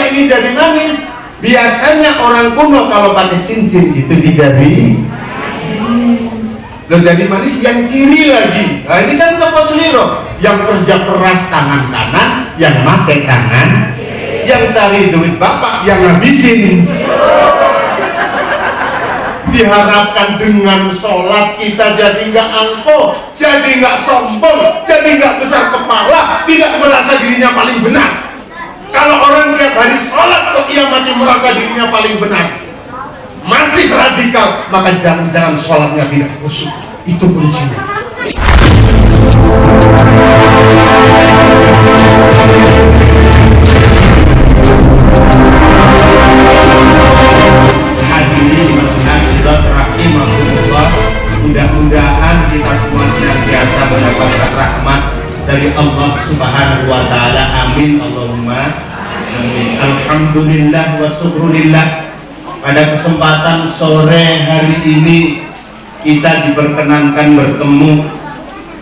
ini jadi manis? Biasanya orang kuno kalau pakai cincin itu di jari. Loh, jadi manis yang kiri lagi. Nah, ini kan toko seliro. Yang kerja keras tangan kanan, yang pakai tangan, yang cari duit bapak, yang ngabisin. Diharapkan dengan sholat kita jadi nggak angkuh, jadi nggak sombong, jadi nggak besar kepala, tidak merasa dirinya paling benar. Kalau orang tiap hari sholat kok ia masih merasa dirinya paling benar, masih radikal, maka jangan-jangan sholatnya tidak khusyuk. Itu kuncinya. Hadirin hadirat rahimahullah, mudah-mudahan kita semua senantiasa mendapatkan rahmat dari Allah Subhanahu wa taala. Amin Allahumma amin. Alhamdulillah wa syukurillah. Pada kesempatan sore hari ini kita diperkenankan bertemu.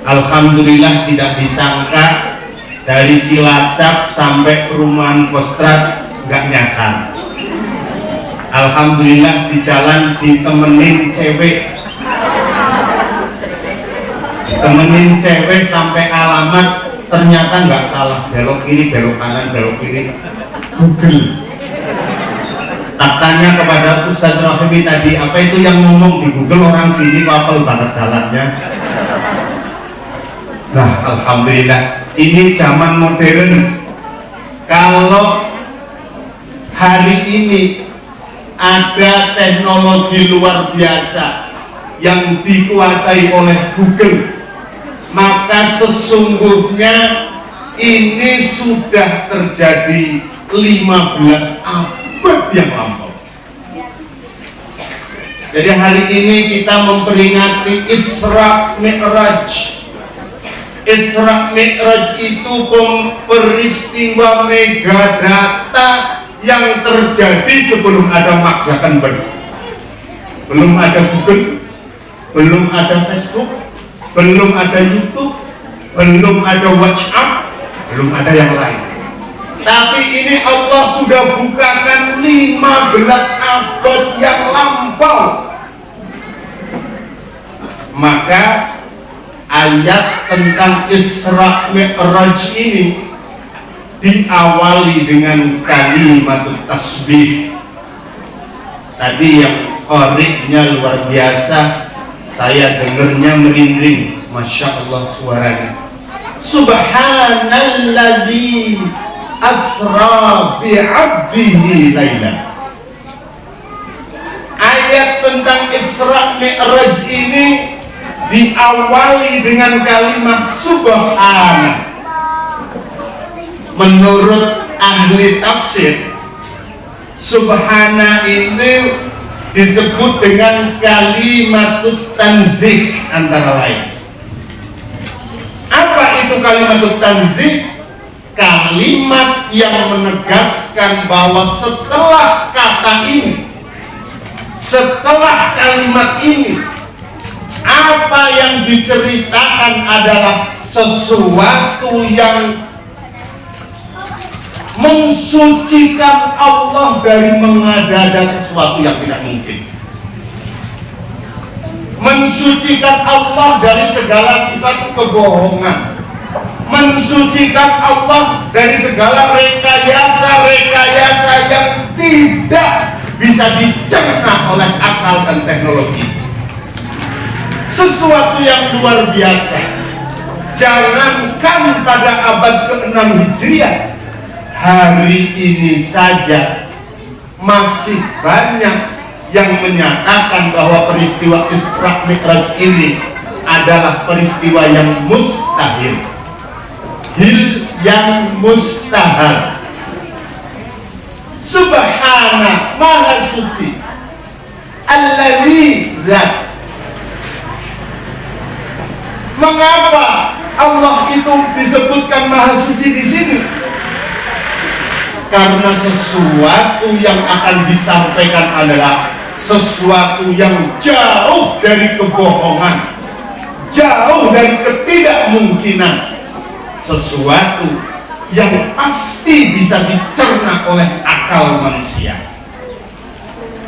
Alhamdulillah, tidak disangka dari Cilacap sampai perumahan Kostrad nggak nyasar. Alhamdulillah di jalan ditemenin cewek sampai alamat, ternyata nggak salah, belok kiri, belok kanan, belok kiri, Google. Tak tanya kepada Ustadz Rohimi tadi, apa itu yang ngomong di Google, orang sini apel banget jalannya. Nah, alhamdulillah, ini zaman modern. Kalau hari ini ada teknologi luar biasa yang dikuasai oleh Google, maka sesungguhnya ini sudah terjadi 15 abad yang lampau. Jadi hari ini kita memperingati Isra Mi'raj. Isra Mi'raj itu peristiwa megadata yang terjadi sebelum ada Mark Zuckerberg. Belum ada Google, belum ada Facebook, belum ada YouTube, belum ada WhatsApp, belum ada yang lain. Tapi ini Allah sudah bukakan 15 abad yang lampau. Maka ayat tentang Isra Mi'raj ini diawali dengan kalimat tasbih. Tadi yang qari'nya luar biasa, saya dengarnya merinding. Masya Allah suaranya. Subhanalladzi asra bi'abdihi laylan. Ayat tentang Isra Mi'raj ini diawali dengan kalimat subhana. Menurut ahli tafsir, subhana ini disebut dengan kalimatut tanzih antara lain. Apa itu kalimatut tanzih? Kalimat yang menegaskan bahwa setelah kata ini, setelah kalimat ini, apa yang diceritakan adalah sesuatu yang mensucikan Allah dari mengada-ada sesuatu yang tidak mungkin, mensucikan Allah dari segala sifat kebohongan, mensucikan Allah dari segala rekayasa yang tidak bisa dicerna oleh akal dan teknologi. Sesuatu yang luar biasa. Jangankan pada abad ke-6 Hijriah, hari ini saja masih banyak yang menyatakan bahwa peristiwa Isra Mi'raj ini adalah peristiwa yang mustahil, yang mustahil. Subhana, maha suci, alladzi zat. Mengapa Allah itu disebutkan maha suci di sini? Karena sesuatu yang akan disampaikan adalah sesuatu yang jauh dari kebohongan, jauh dari ketidakmungkinan, sesuatu yang pasti bisa dicerna oleh akal. akal manusia.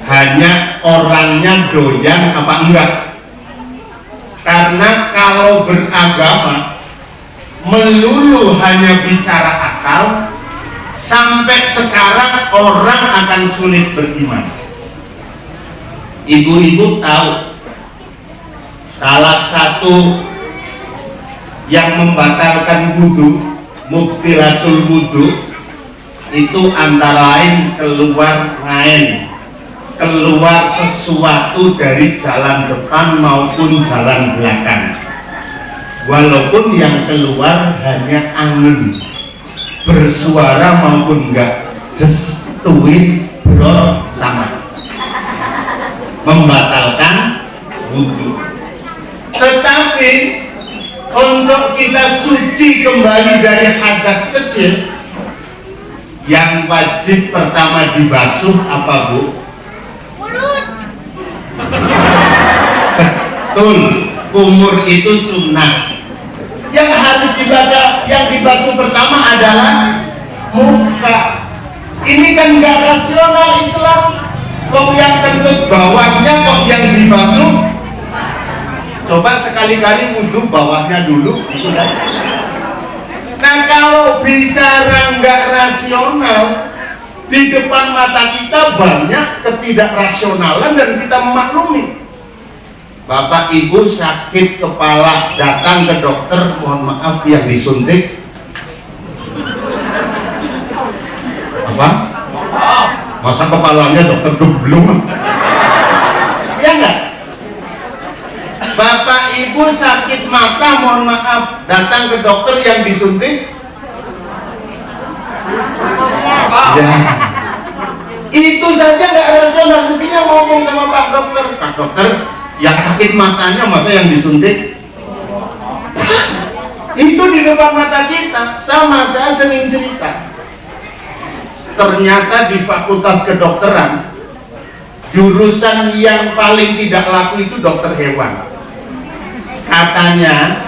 Hanya orangnya doyan apa enggak. Karena kalau beragama melulu hanya bicara akal, sampai sekarang orang akan sulit beriman. Ibu-ibu tahu salah satu yang membatalkan wudhu, mubtilatul wudhu, itu antara lain keluar ngain, keluar sesuatu dari jalan depan maupun jalan belakang, walaupun yang keluar hanya angin, bersuara maupun enggak, just tuin bro, sama, membatalkan wudhu. Tetapi untuk kita suci kembali dari hadas kecil, yang wajib pertama dibasuh apa, Bu? Mulut. Betul, kumur itu sunnah. Yang harus dibaca, yang dibasuh pertama adalah muka. Ini kan gak rasional Islam. Kok yang kentut bawahnya kok yang dibasuh? Coba sekali-kali wudhu bawahnya dulu, gitu kan? Nah, kalau bicara nggak rasional, di depan mata kita banyak ketidakrasionalan dan kita memaklumi. Bapak Ibu sakit kepala, datang ke dokter, mohon maaf yang disuntik apa? Masa kepalanya dokter belum? Ya enggak? Bapak Ibu sakit mata, mohon maaf, datang ke dokter yang disuntik. Ya, itu saja nggak rasional. Buktinya ngomong sama Pak Dokter, Pak Dokter, yang sakit matanya masa yang disuntik? Itu di depan mata kita. Sama, saya sering cerita. Ternyata di fakultas kedokteran, jurusan yang paling tidak laku itu dokter hewan. Katanya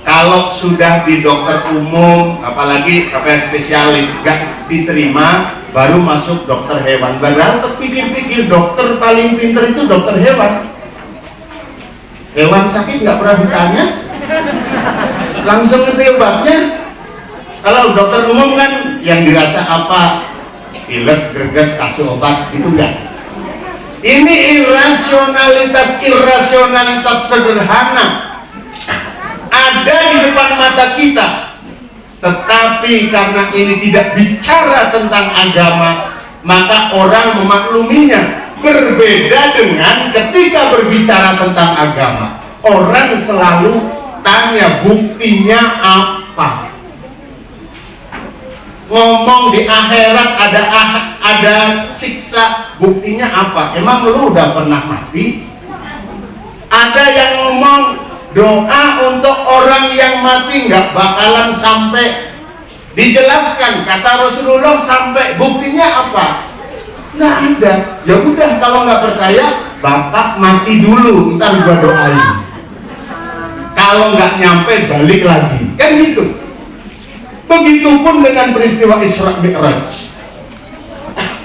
kalau sudah di dokter umum, apalagi sampai spesialis, gak diterima, baru masuk dokter hewan. Padahal terpikir-pikir dokter paling pinter itu dokter hewan. Hewan sakit gak pernah ditanya, langsung ngerti obatnya. Kalau dokter umum kan yang dirasa apa, pilek, greges, kasih obat, itu enggak. Ini irasionalitas sederhana ada di depan mata kita, tetapi karena ini tidak bicara tentang agama, maka orang memakluminya. Berbeda dengan ketika berbicara tentang agama, orang selalu tanya buktinya apa. Ngomong di akhirat ada siksa, buktinya apa? Emang lu udah pernah mati? Ada yang ngomong doa untuk orang yang mati nggak bakalan sampai, dijelaskan kata Rasulullah sampai, buktinya apa? Nggak ada. Ya udah, kalau nggak percaya, Bapak mati dulu, ntar gua doain. Kalau nggak nyampe balik lagi, kan gitu. Begitupun dengan peristiwa Isra Mi'raj.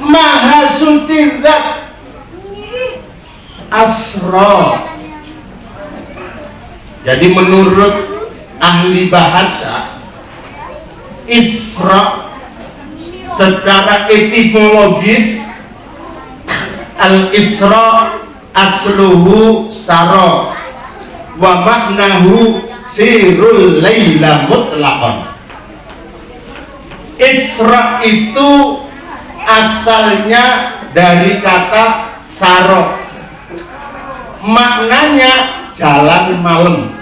Maha suci zat Asra. Jadi menurut ahli bahasa, Isra secara etimologis, al-Isra asluhu sara wa maknahu sirul laila mutlaqan. Isra itu asalnya dari kata saro, maknanya jalan malam.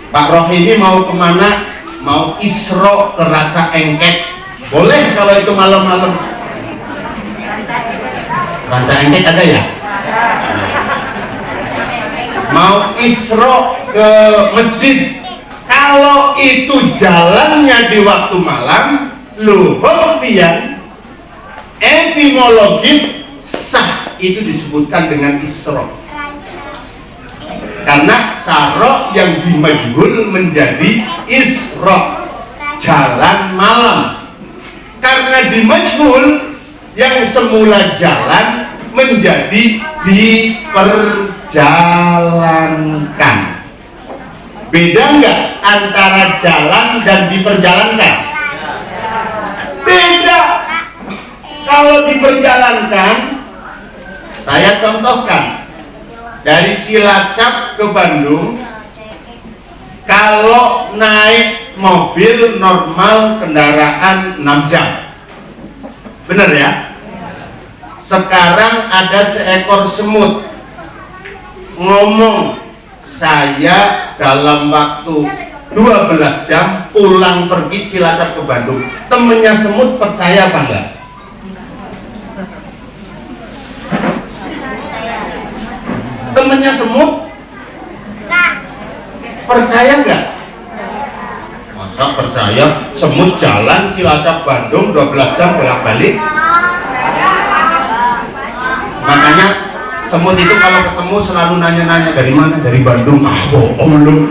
Pak Rohini mau kemana? Mau Isra ke Raja Engket, boleh kalau itu malam-malam. Raja Engket ada ya? Mau Isra ke masjid, kalau itu jalannya di waktu malam, lughatan etimologis sah, itu disebutkan dengan Isra. Karena saro yang dimajhul menjadi Isra, jalan malam. Karena di majhul yang semula jalan menjadi diperjalankan. Beda nggak antara jalan dan diperjalankan? Beda. Kalau diperjalankan, saya contohkan dari Cilacap ke Bandung, kalau naik mobil normal kendaraan 6 jam, bener ya? Sekarang ada seekor semut ngomong, saya dalam waktu 12 jam pulang pergi Cilacap ke Bandung. Temennya semut percaya apa enggak? Temennya semut percaya enggak? Masa percaya semut jalan Cilacap Bandung 12 jam bolak-balik? Makanya semut itu kalau ketemu selalu nanya-nanya, dari mana? Dari Bandung. Ah, bohong lu,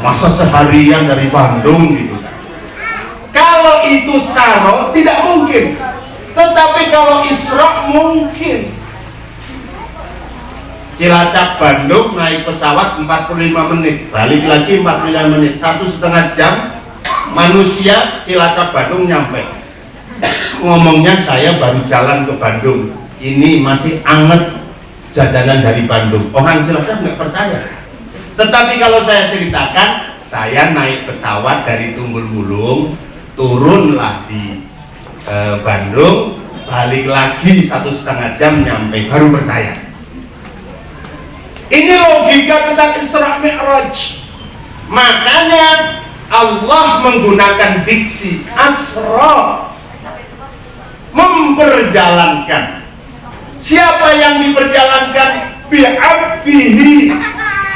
masa seharian dari Bandung gitu. Kalau itu saro tidak mungkin, tetapi kalau Isra mungkin. Cilacap Bandung naik pesawat 45 menit, balik lagi 45 menit, 1,5 jam manusia Cilacap Bandung nyampe. Ngomongnya saya baru jalan ke Bandung, ini masih anget jajanan dari Bandung. Orang Cilacap nggak percaya. Tetapi kalau saya ceritakan, saya naik pesawat dari Tunggul Wulung, turunlah di Bandung, balik lagi 1,5 jam nyampe, baru percaya. Ini logika tentang Isra Mi'raj. Makanya Allah menggunakan diksi asra, memperjalankan. Siapa yang diperjalankan? Bi'abdihi,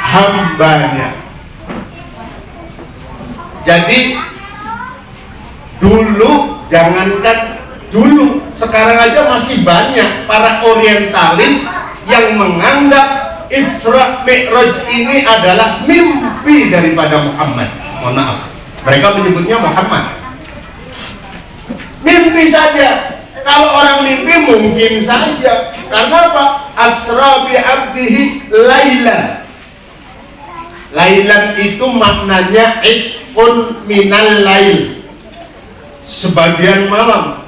hambanya. Jadi dulu, jangankan dulu, sekarang aja masih banyak para orientalis yang menganggap Isra Mi'raj ini adalah mimpi daripada Muhammad. Mohon maaf, mereka menyebutnya Muhammad. Mimpi saja. Kalau orang mimpi mungkin saja. Karena apa? Asra bi abdihi lailan. Lailan itu maknanya itqun minal lail, sebagian malam.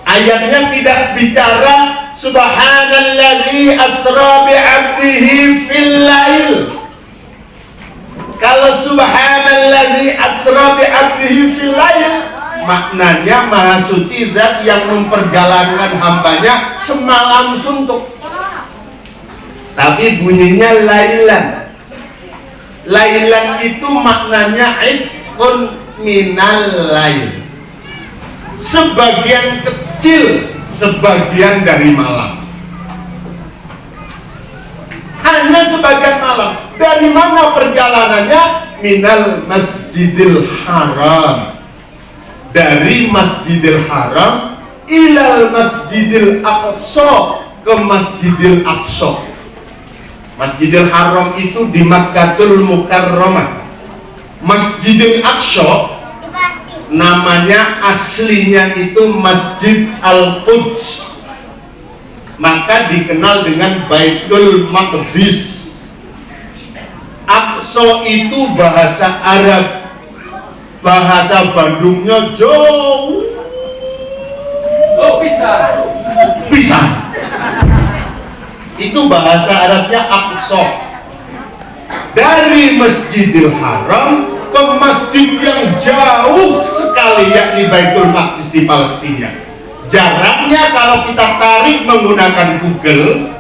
Ayatnya tidak bicara subhanalladzi asra bi abdihi fil lail. Kalau subhanalladzi asra bi abdihi fil lail, maknanya maha suci zat yang memperjalankan hambanya semalam suntuk. Tapi bunyinya lailan. Lailan itu maknanya itqun minal lail, sebagian kecil, sebagian dari malam. Hanya sebagian malam. Dari mana perjalanannya? Minal Masjidil Haram, dari Masjidil Haram ilal Masjidil Aqsa, ke Masjidil Aqsa. Masjidil Haram itu di Makkatul Mukarramah. Masjidil Aqsa namanya aslinya itu Masjid Al-Quds, maka dikenal dengan Baitul Maqdis. Aqsa itu bahasa Arab, bahasa Bandungnya jauh. Oh, bisa. Itu bahasa Arabnya Aqsa. Dari Masjidil Haram ke masjid yang jauh sekali, yakni Baitul Maqdis di Palestina. Jaraknya kalau kita tarik menggunakan Google,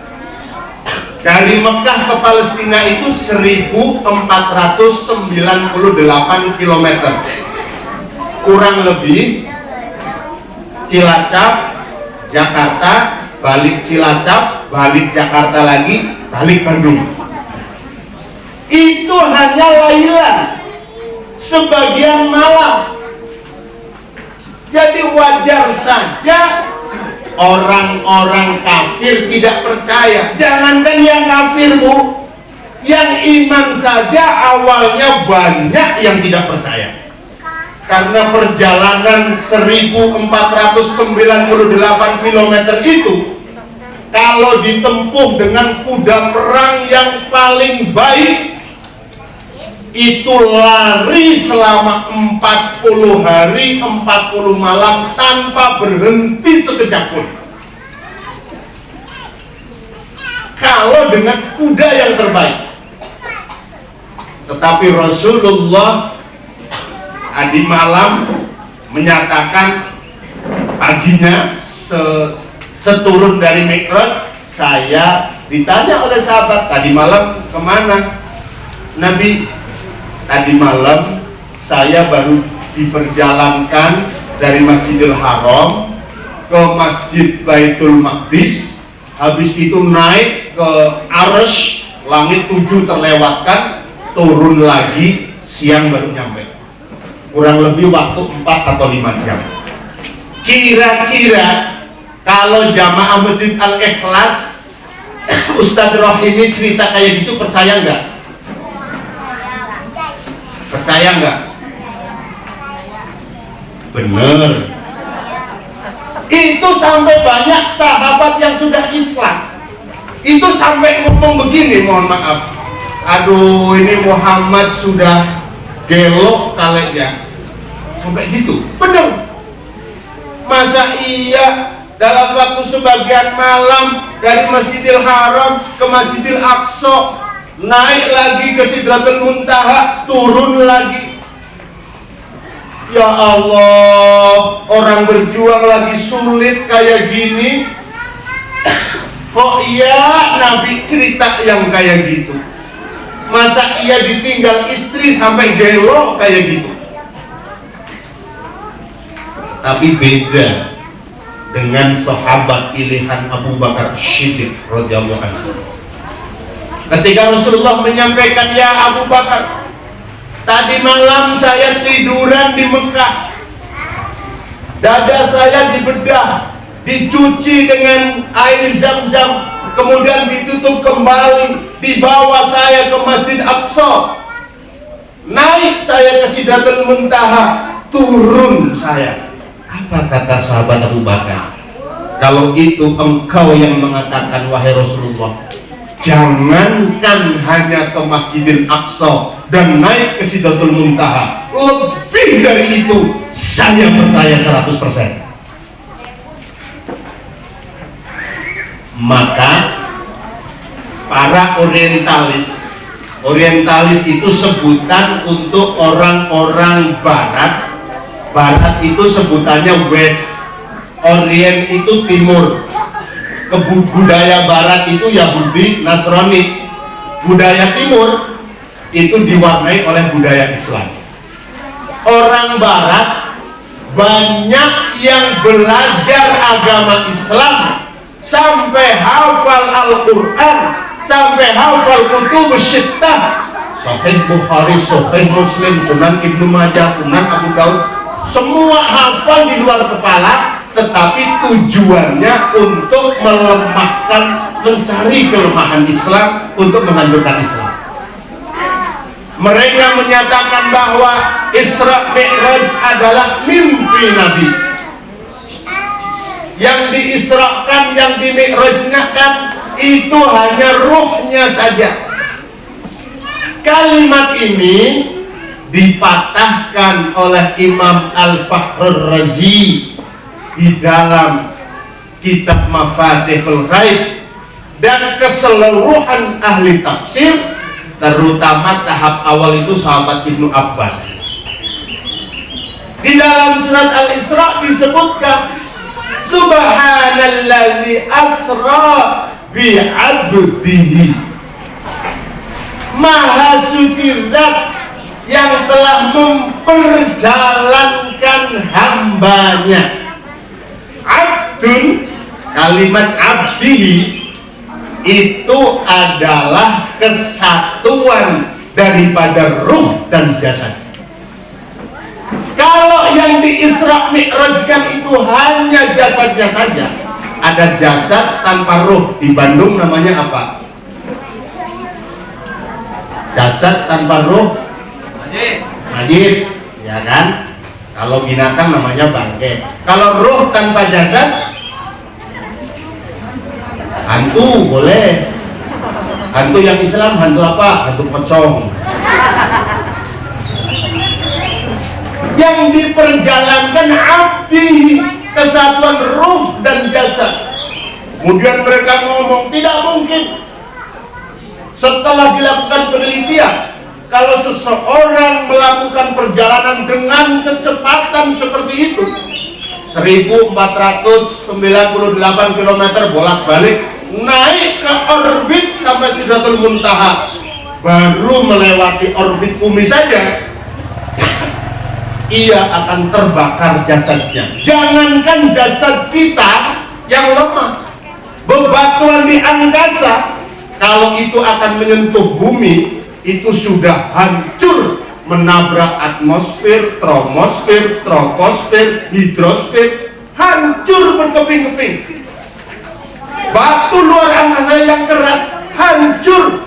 dari Mekah ke Palestina itu 1498 km. Kurang lebih Cilacap, Jakarta, balik Cilacap, balik Jakarta lagi, balik Bandung. Itu hanya lailan, sebagian malam. Jadi wajar saja orang-orang kafir tidak percaya. Jangankan yang kafir, Bu, yang iman saja awalnya banyak yang tidak percaya. Karena perjalanan 1498 km itu kalau ditempuh dengan kuda perang yang paling baik, itu lari selama 40 hari 40 malam tanpa berhenti sekejap pun. Kalau dengan kuda yang terbaik. Tetapi Rasulullah tadi malam menyatakan, paginya seturun dari Mi'raj, saya ditanya oleh sahabat, tadi malam kemana? Nabi, tadi malam saya baru diperjalankan dari Masjidil Haram ke Masjid Baitul Maqdis, habis itu naik ke Arsy, langit 7 terlewatkan, turun lagi, siang baru nyampe. Kurang lebih waktu 4 atau 5 jam. Kira-kira kalau jamaah Masjid Al-Ikhlas, Ustadz Rohimi cerita kayak gitu, percaya nggak? Percaya nggak? Bener. Itu sampai banyak sahabat yang sudah Islam itu sampai ngomong begini, mohon maaf, aduh ini Muhammad sudah gelok kali ya, sampai gitu. Bener. Masa iya dalam waktu sebagian malam dari Masjidil Haram ke Masjidil Aqsa, naik lagi ke Sidratul Muntaha, turun lagi. Ya Allah, orang berjuang lagi sulit kayak gini, kok iya Nabi cerita yang kayak gitu? Masa ia ditinggal istri sampai gelo kayak gitu? Tapi beda dengan sahabat pilihan Abu Bakar Siddiq radhiyallahu anhu. Ketika Rasulullah menyampaikan, ya Abu Bakar, tadi malam saya tiduran di Mekah, dada saya dibedah, dicuci dengan air Zam-Zam, kemudian ditutup kembali, dibawa saya ke Masjid Aqsa, naik saya ke Sidratul Muntaha, turun saya. Apa kata sahabat Abu Bakar? Kalau itu engkau yang mengatakan, wahai Rasulullah, jangankan hanya ke Masjidil Aqsa dan naik ke Sidratul Muntaha, lebih dari itu saya percaya 100%. Maka para orientalis itu sebutan untuk orang-orang barat. Barat itu sebutannya West, Orient itu timur. Budaya barat itu Yahudi, Nasrani. Budaya timur itu diwarnai oleh budaya Islam. Orang barat banyak yang belajar agama Islam sampai hafal Al-Quran, sampai hafal kutub sittah, Sahih Bukhari, Sahih Muslim, Sunan Ibnu Majah, Sunan Abu Daud, semua hafal di luar kepala, tetapi tujuannya untuk melemahkan, mencari kelemahan Islam, untuk menghancurkan Islam. Mereka menyatakan bahwa Isra Mi'raj adalah mimpi Nabi. Yang diisrakan, yang dimi'rajkan itu hanya ruhnya saja. Kalimat ini dipatahkan oleh Imam Al-Fakhr Razi di dalam kitab Mafatihul Ghaib, dan keseluruhan ahli tafsir, terutama tahap awal itu sahabat Ibnu Abbas. Di dalam surat Al-Isra disebutkan, Subhanalladzi asra bi'abdihi, Maha suci Zat yang telah memperjalankan hambanya. Abdun, kalimat abdihi itu adalah kesatuan daripada ruh dan jasad. Kalau yang di Isra Mi'rajkan itu hanya jasadnya saja, ada jasad tanpa ruh. Di Bandung namanya apa? Jasad tanpa ruh, majid, ya kan? Kalau binatang namanya bangke. Kalau ruh tanpa jasad, hantu boleh. Hantu yang Islam hantu apa? Hantu pocong. Yang diperjalankan abdi, kesatuan ruh dan jasad. Kemudian mereka ngomong tidak mungkin. Setelah dilakukan penelitian, kalau seseorang melakukan perjalanan dengan kecepatan seperti itu 1498 km bolak-balik naik ke orbit sampai Sidratul Muntaha, baru melewati orbit bumi saja ia akan terbakar jasadnya. Jangankan jasad kita yang lemah, bebatuan di angkasa kalau itu akan menyentuh bumi, itu sudah hancur, menabrak atmosfer, troposfer, troposfer, hidrosfer, hancur berkeping-keping. Batu luar angkasa yang keras hancur,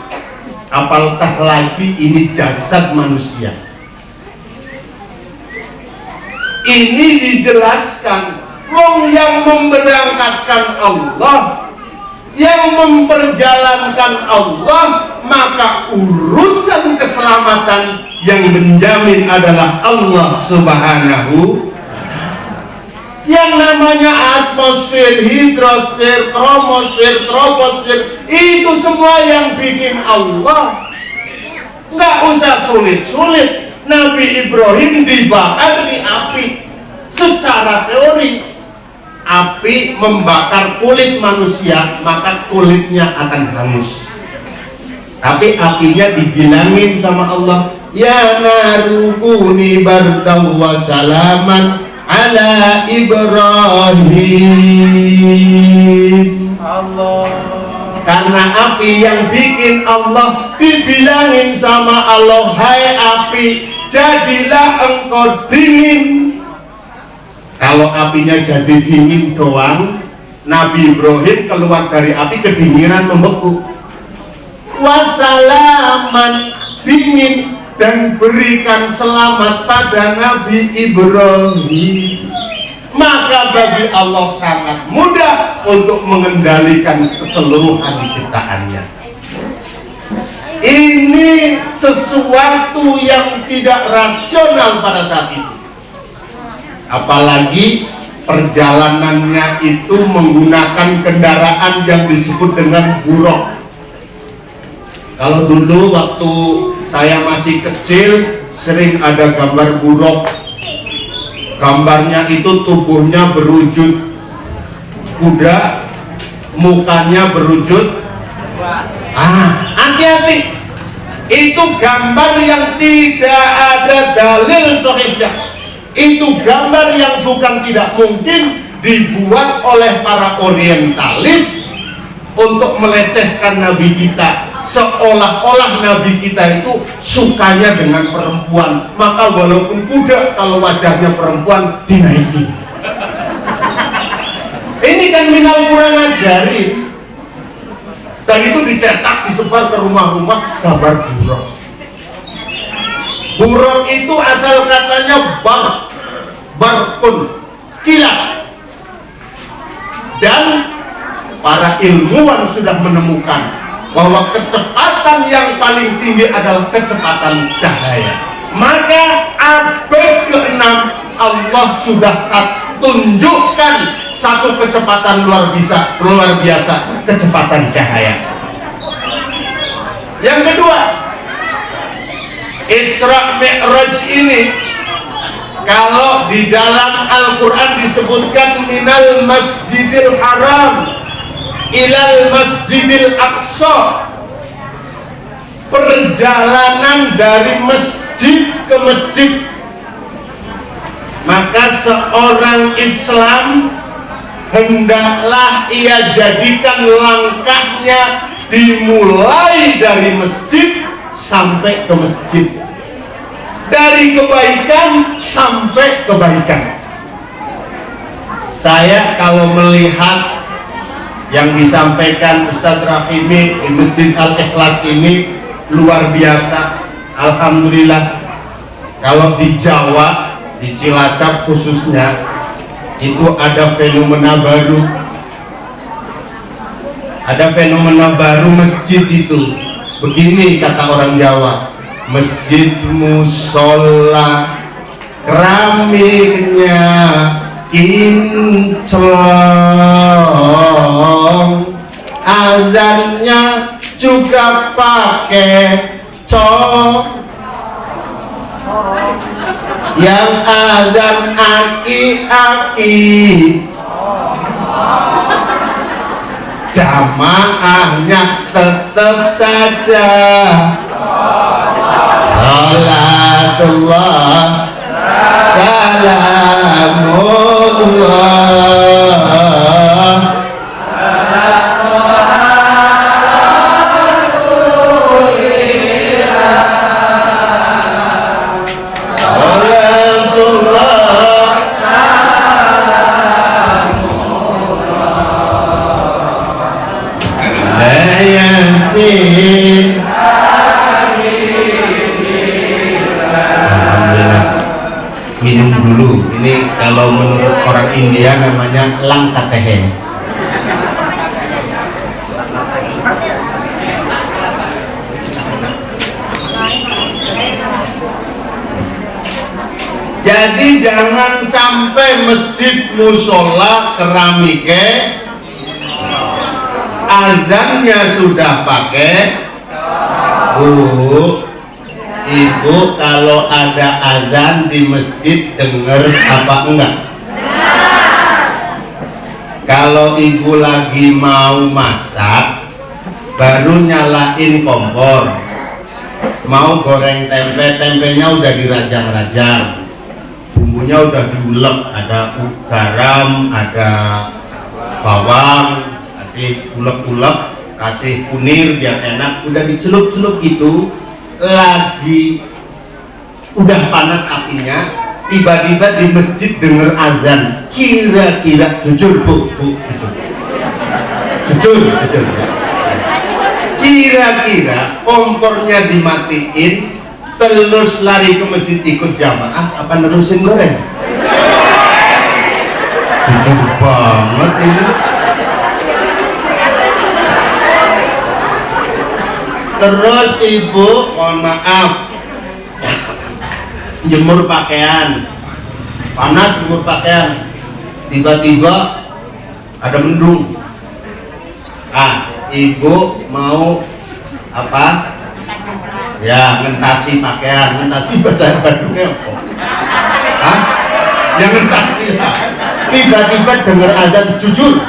apalagi lagi ini jasad manusia. Ini dijelaskan, wong yang memberangkatkan Allah, yang memperjalankan Allah, maka urusan keselamatan yang menjamin adalah Allah Subhanahu. Yang namanya atmosfer, hidrosfer, kromosfer, troposfer, itu semua yang bikin Allah. Nggak usah sulit-sulit. Nabi Ibrahim dibakar di api. Secara teori, api membakar kulit manusia, maka kulitnya akan hangus. Tapi apinya dibilangin sama Allah, ya narukuni bardaw wa salaman ala Ibrahim. Allah. Karena api yang bikin Allah dibilangin sama Allah, hai api, jadilah engkau dingin. Kalau apinya jadi dingin doang, Nabi Ibrahim keluar dari api kedinginan membeku. Wasalaman, dingin, dan berikan selamat pada Nabi Ibrahim. Maka bagi Allah sangat mudah untuk mengendalikan keseluruhan ciptaannya. Ini sesuatu yang tidak rasional pada saat itu. Apalagi perjalanannya itu menggunakan kendaraan yang disebut dengan buruk. Kalau dulu waktu saya masih kecil sering ada gambar buruk. Gambarnya itu tubuhnya berwujud kuda, mukanya berwujud. Hati-hati, itu gambar yang tidak ada dalil sahihnya. Itu gambar yang bukan tidak mungkin dibuat oleh para orientalis untuk melecehkan Nabi kita, seolah-olah Nabi kita itu sukanya dengan perempuan, maka walaupun kuda kalau wajahnya perempuan dinaiki. Ini kan minal kurang ajarin. Dan itu dicetak, disebar ke rumah-rumah gambar buruk. Buruk itu asal katanya barkun, kilat. Dan para ilmuwan sudah menemukan bahwa kecepatan yang paling tinggi adalah kecepatan cahaya. Maka abad ke-6 Allah sudah tunjukkan satu kecepatan luar biasa, kecepatan cahaya. Yang kedua, Isra Mi'raj ini kalau di dalam Al-Quran disebutkan minal masjidil haram ilal masjidil aqsa, perjalanan dari masjid ke masjid. Maka seorang Islam hendaklah ia jadikan langkahnya dimulai dari masjid sampai ke masjid, dari kebaikan sampai kebaikan. Saya kalau melihat yang disampaikan Ustadz Rahimi di Masjid Al-Ikhlas ini luar biasa. Alhamdulillah. Kalau di Jawa di Cilacap khususnya itu ada fenomena baru. Ada fenomena baru masjid itu. Begini kata orang Jawa, masjid musola keramiknya kinclong, azannya juga pakai cong, yang azan aki-aki, jamaahnya tetap saja salatullah salamullah minum dulu. Ini kalau menurut orang India namanya langkatehe. Jadi jangan sampai masjid musola keramike azannya sudah pakai. Ibu kalau ada azan di masjid dengar apa enggak? Kalau ibu lagi mau masak baru nyalain kompor, mau goreng tempe, tempenya udah dirajang-rajang, bumbunya udah diulek, ada garam, ada bawang, kasih ulek-ulek, kasih kunir biar enak, udah dicelup-celup gitu. Lagi udah panas apinya, tiba-tiba di masjid denger azan. Kira-kira jujur bu, jujur. Kira-kira kompornya dimatiin, terus lari ke masjid ikut jamaah, apa nerusin goreng? Jujur banget ini. Terus ibu, mohon maaf, jemur pakaian, panas jemur pakaian, tiba-tiba ada mendung. Ibu mau apa? Ya, ngentasi pakaian, ngentasi bahasa Bandungnya apa? Ya ngentasi lah. Tiba-tiba dengar azan, jujur.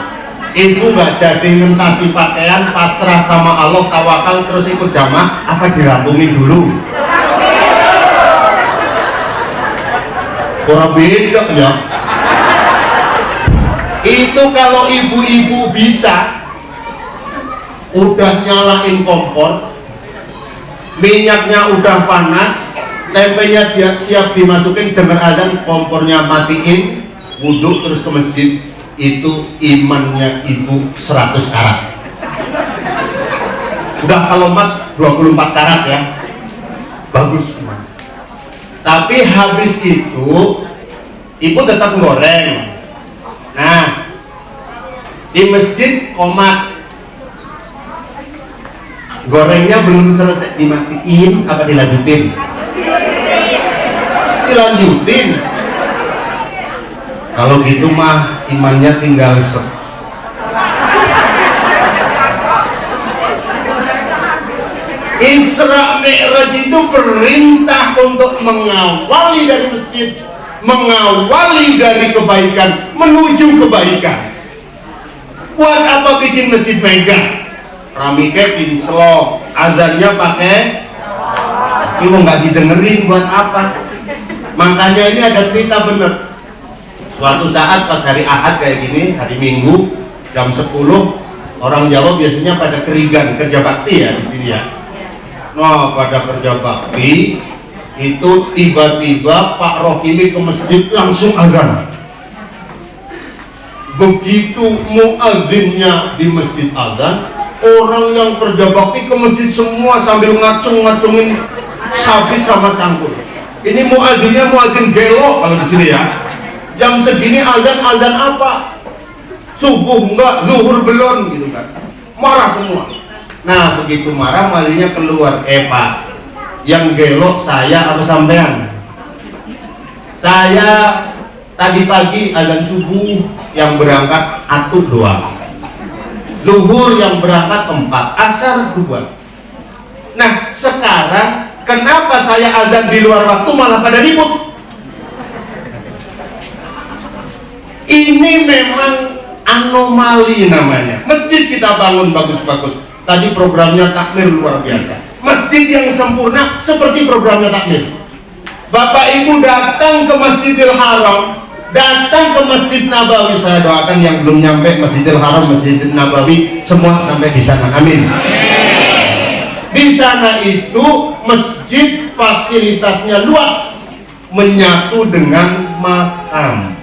Ibu nggak jadi ngentasi pakaian, pasrah sama Allah, tawakal terus ikut jamaah, apa dirampungin dulu? Kurang beda ya. Itu kalau ibu-ibu bisa, udah nyalain kompor, minyaknya udah panas, tempenya dia siap dimasukin, dengar azan, kompornya matiin, wudhu terus ke masjid. Itu imannya ibu 100 karat. Udah kalau mas 24 karat ya, bagus iman. Tapi habis itu ibu tetap goreng. Nah, di masjid komat, gorengnya belum selesai, dimatiin apa dilanjutin? Dilanjutin. Kalau gitu mah imannya tinggal Isra Mi'raj itu perintah untuk mengawali dari masjid, mengawali dari kebaikan menuju kebaikan. Buat apa bikin masjid megah? Ramike pinclong, azannya pakai ibu nggak didengerin, buat apa? Makanya ini ada cerita bener. Suatu saat pas hari Ahad kayak gini, hari Minggu jam 10, orang Jawa biasanya pada kerigan kerja bakti ya di sini ya. Nah, pada kerja bakti itu tiba-tiba Pak Rohimi ke masjid langsung azan. Begitu muadzinnya di masjid azan, orang yang kerja bakti ke masjid semua sambil ngacung-ngacungin sabit sama cangkul. Ini muadzinnya muadzin gelo kalau di sini ya. Jam segini azan apa? Subuh enggak, zuhur belum gitu kan. Marah semua. Nah begitu marah muadzinnya keluar. Pak, yang gelo saya apa sampean? Saya tadi pagi azan subuh yang berangkat atuh doang. Zuhur yang berangkat 4, asar 2. Nah sekarang kenapa saya azan di luar waktu malah pada ribut? Ini memang anomali namanya. Masjid kita bangun bagus-bagus. Tadi programnya takmir luar biasa. Masjid yang sempurna seperti programnya takmir. Bapak Ibu datang ke Masjidil Haram, datang ke Masjid Nabawi. Saya doakan yang belum nyampe Masjidil Haram, Masjidil Nabawi semua sampai di sana. Amin. Di sana itu masjid fasilitasnya luas, menyatu dengan makam.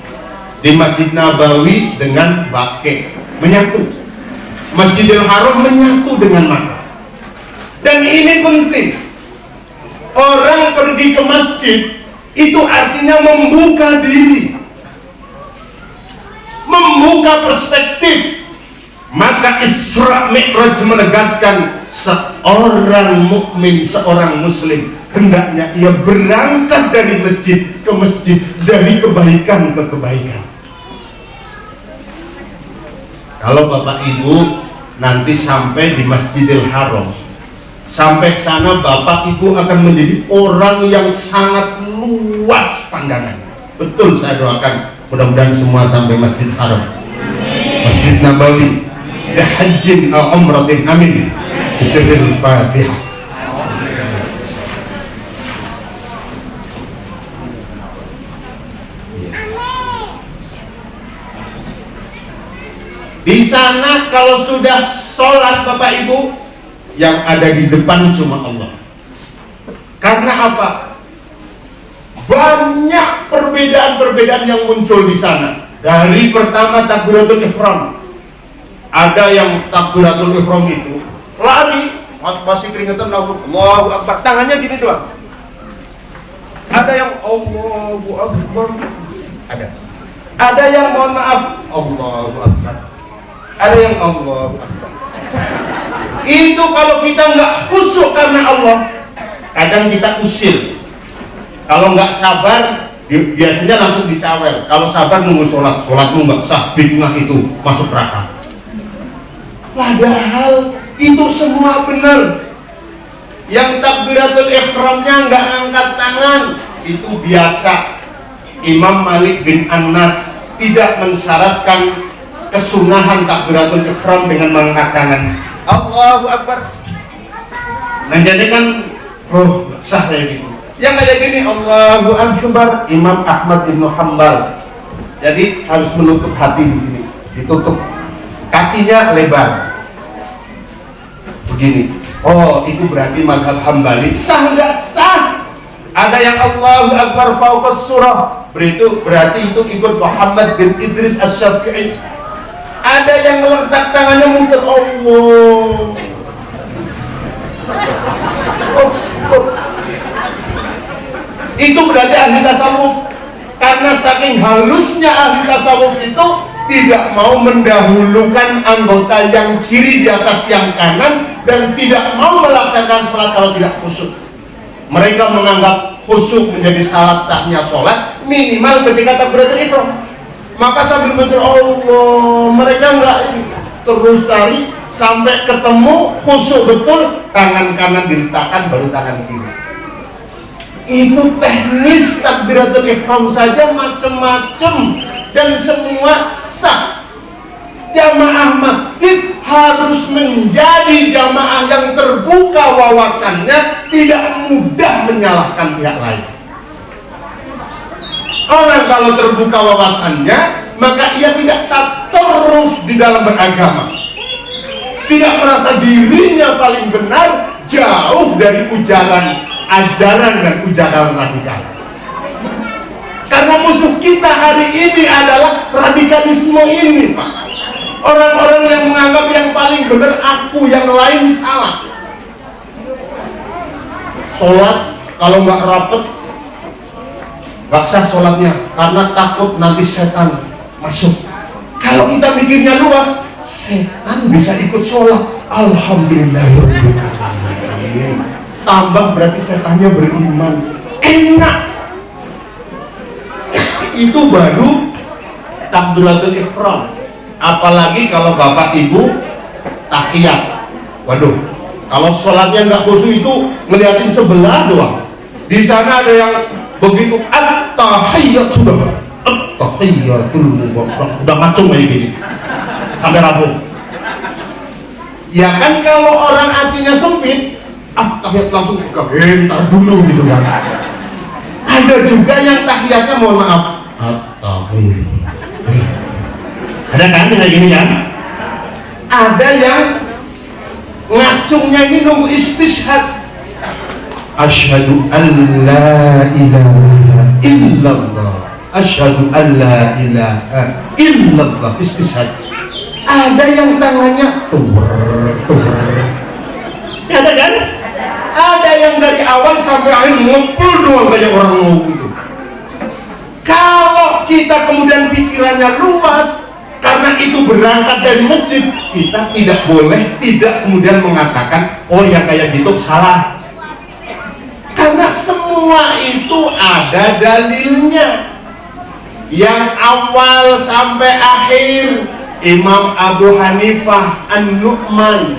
Di Masjid Nabawi dengan baqi menyatu. Masjidil Haram menyatu dengan makam. Dan ini penting. Orang pergi ke masjid itu artinya membuka diri, membuka perspektif. Maka Isra Mi'raj menegaskan seorang mukmin, seorang muslim hendaknya ia berangkat dari masjid ke masjid, dari kebaikan ke kebaikan. Kalau Bapak Ibu nanti sampai di Masjidil Haram, sampai sana Bapak Ibu akan menjadi orang yang sangat luas pandangannya. Betul, saya doakan mudah-mudahan semua sampai Masjidil Haram, Masjid Nabawi, hajjin atau umratin. Amin. Bismillahirrahmanirrahim. Fatihah. Di sana kalau sudah sholat Bapak Ibu, yang ada di depan cuma Allah. Karena apa? Banyak perbedaan-perbedaan yang muncul di sana. Dari pertama takbiratul ihram. Ada yang takbiratul ihram itu lari, masih keringetan, Allahu Akbar, tangannya gini doang. Ada yang Allahu Akbar, ada yang mohon maaf, Allahu Akbar, ada yang Allahu Akbar. Itu kalau kita nggak khusyuk karena Allah, kadang kita usir. Kalau nggak sabar, biasanya langsung dicawel. Kalau sabar nunggu sholatmu nggak sah, bid'ah itu masuk neraka. Padahal itu semua benar. Yang takbiratul ihramnya nggak angkat tangan, itu biasa. Imam Malik bin Anas tidak mensyaratkan kesunahan takbiratul ihram dengan mengangkat tangan. Allahu Akbar. Nah jadi kan, nggak sah kayak gitu. Yang kayak gini, Allahu Akbar, Imam Ahmad bin Hanbal. Jadi harus menutup hati di sini, ditutup. Kakinya lebar begini. Oh itu berarti mazhab Hambali. Sah nggak sah? Ada yang Allahu Akbar fauqas surah, berarti itu ikut Muhammad bin Idris Asy-Syafi'i. Ada yang meletak tangannya mungkin Allah. Itu berarti ahli tasawuf. Karena saking halusnya ahli tasawuf itu tidak mau mendahulukan anggota yang kiri di atas yang kanan, dan tidak mau melaksanakan sholat kalau tidak khusyuk. Mereka menganggap khusyuk menjadi syarat sahnya sholat minimal ketika takbiratul ihram. Maka sambil mencari Allah, mereka enggak ini, terus cari sampai ketemu khusyuk betul, tangan kanan diletakkan baru tangan kiri. Itu teknis takbiratul ihram saja macam-macam, dan semua sah. Jamaah masjid harus menjadi jamaah yang terbuka wawasannya, tidak mudah menyalahkan pihak lain. Orang kalau terbuka wawasannya, maka ia tidak tatarruf di dalam beragama, tidak merasa dirinya paling benar, jauh dari ajaran dan ujaran radikal. Karena musuh kita hari ini adalah radikalisme ini, Pak. Orang-orang yang menganggap yang paling benar aku, yang lain salah. Sholat kalau nggak rapet Gak sah sholatnya karena takut nanti setan masuk. Kalau kita mikirnya luas, setan bisa ikut sholat, alhamdulillahirobbilalamin. Tambah berarti setannya beriman, enak. Itu baru takbiratul ihram. Apalagi kalau bapak ibu tahiyat, waduh, kalau sholatnya nggak khusyuk itu ngeliatin sebelah doang. Di sana ada yang begitu at-tahiyyat sudah at-tahiyyatul mubarak, udah macam kayak gini sampai rapuh. Ya kan kalau orang hatinya sempit, tahiyat langsung entar dulu gitu kan. Ada juga yang tahiyatnya mohon maaf at-tahiyyat. Ada kan kayak gini kan? Ada yang ngacungnya ini nunggu istishhad. Asyhadu an la ilaha illallah, asyhadu an la ilaha illallah, istishhad. Ada yang tangannya ada kan? Ada yang dari awal sampai akhir ngumpul doang kayak orang mau gitu. Kalau kita kemudian pikirannya luas, karena itu berangkat dari masjid, kita tidak boleh tidak kemudian mengatakan oh yang kayak gitu salah. Karena semua itu ada dalilnya. Yang awal sampai akhir, Imam Abu Hanifah An-Nu'man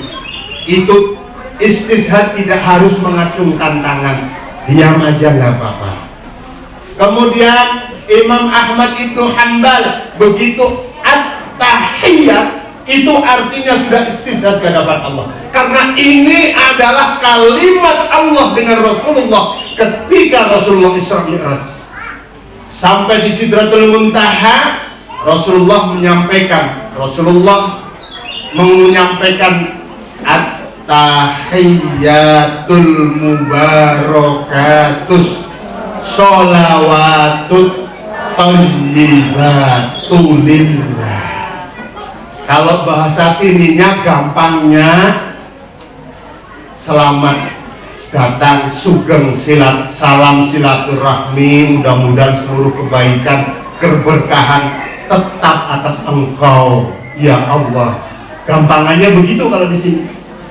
itu istishhad tidak harus mengacungkan tangan, diam aja nggak apa-apa. Kemudian Imam Ahmad Ibnu Hanbal begitu at-tahiyyat itu artinya sudah istishhad ke hadapan Allah, karena ini adalah kalimat Allah dengan Rasulullah ketika Rasulullah Isra Mi'raj. Sampai di Sidratul Muntaha Rasulullah menyampaikan at-tahiyyatul mubarakatus sholawatut thayyibatul lillah. Kalau bahasa sininya gampangnya, selamat datang, sugeng silat, salam silaturahmi, mudah-mudahan seluruh kebaikan, keberkahan tetap atas engkau ya Allah. Gampangannya begitu kalau di sini.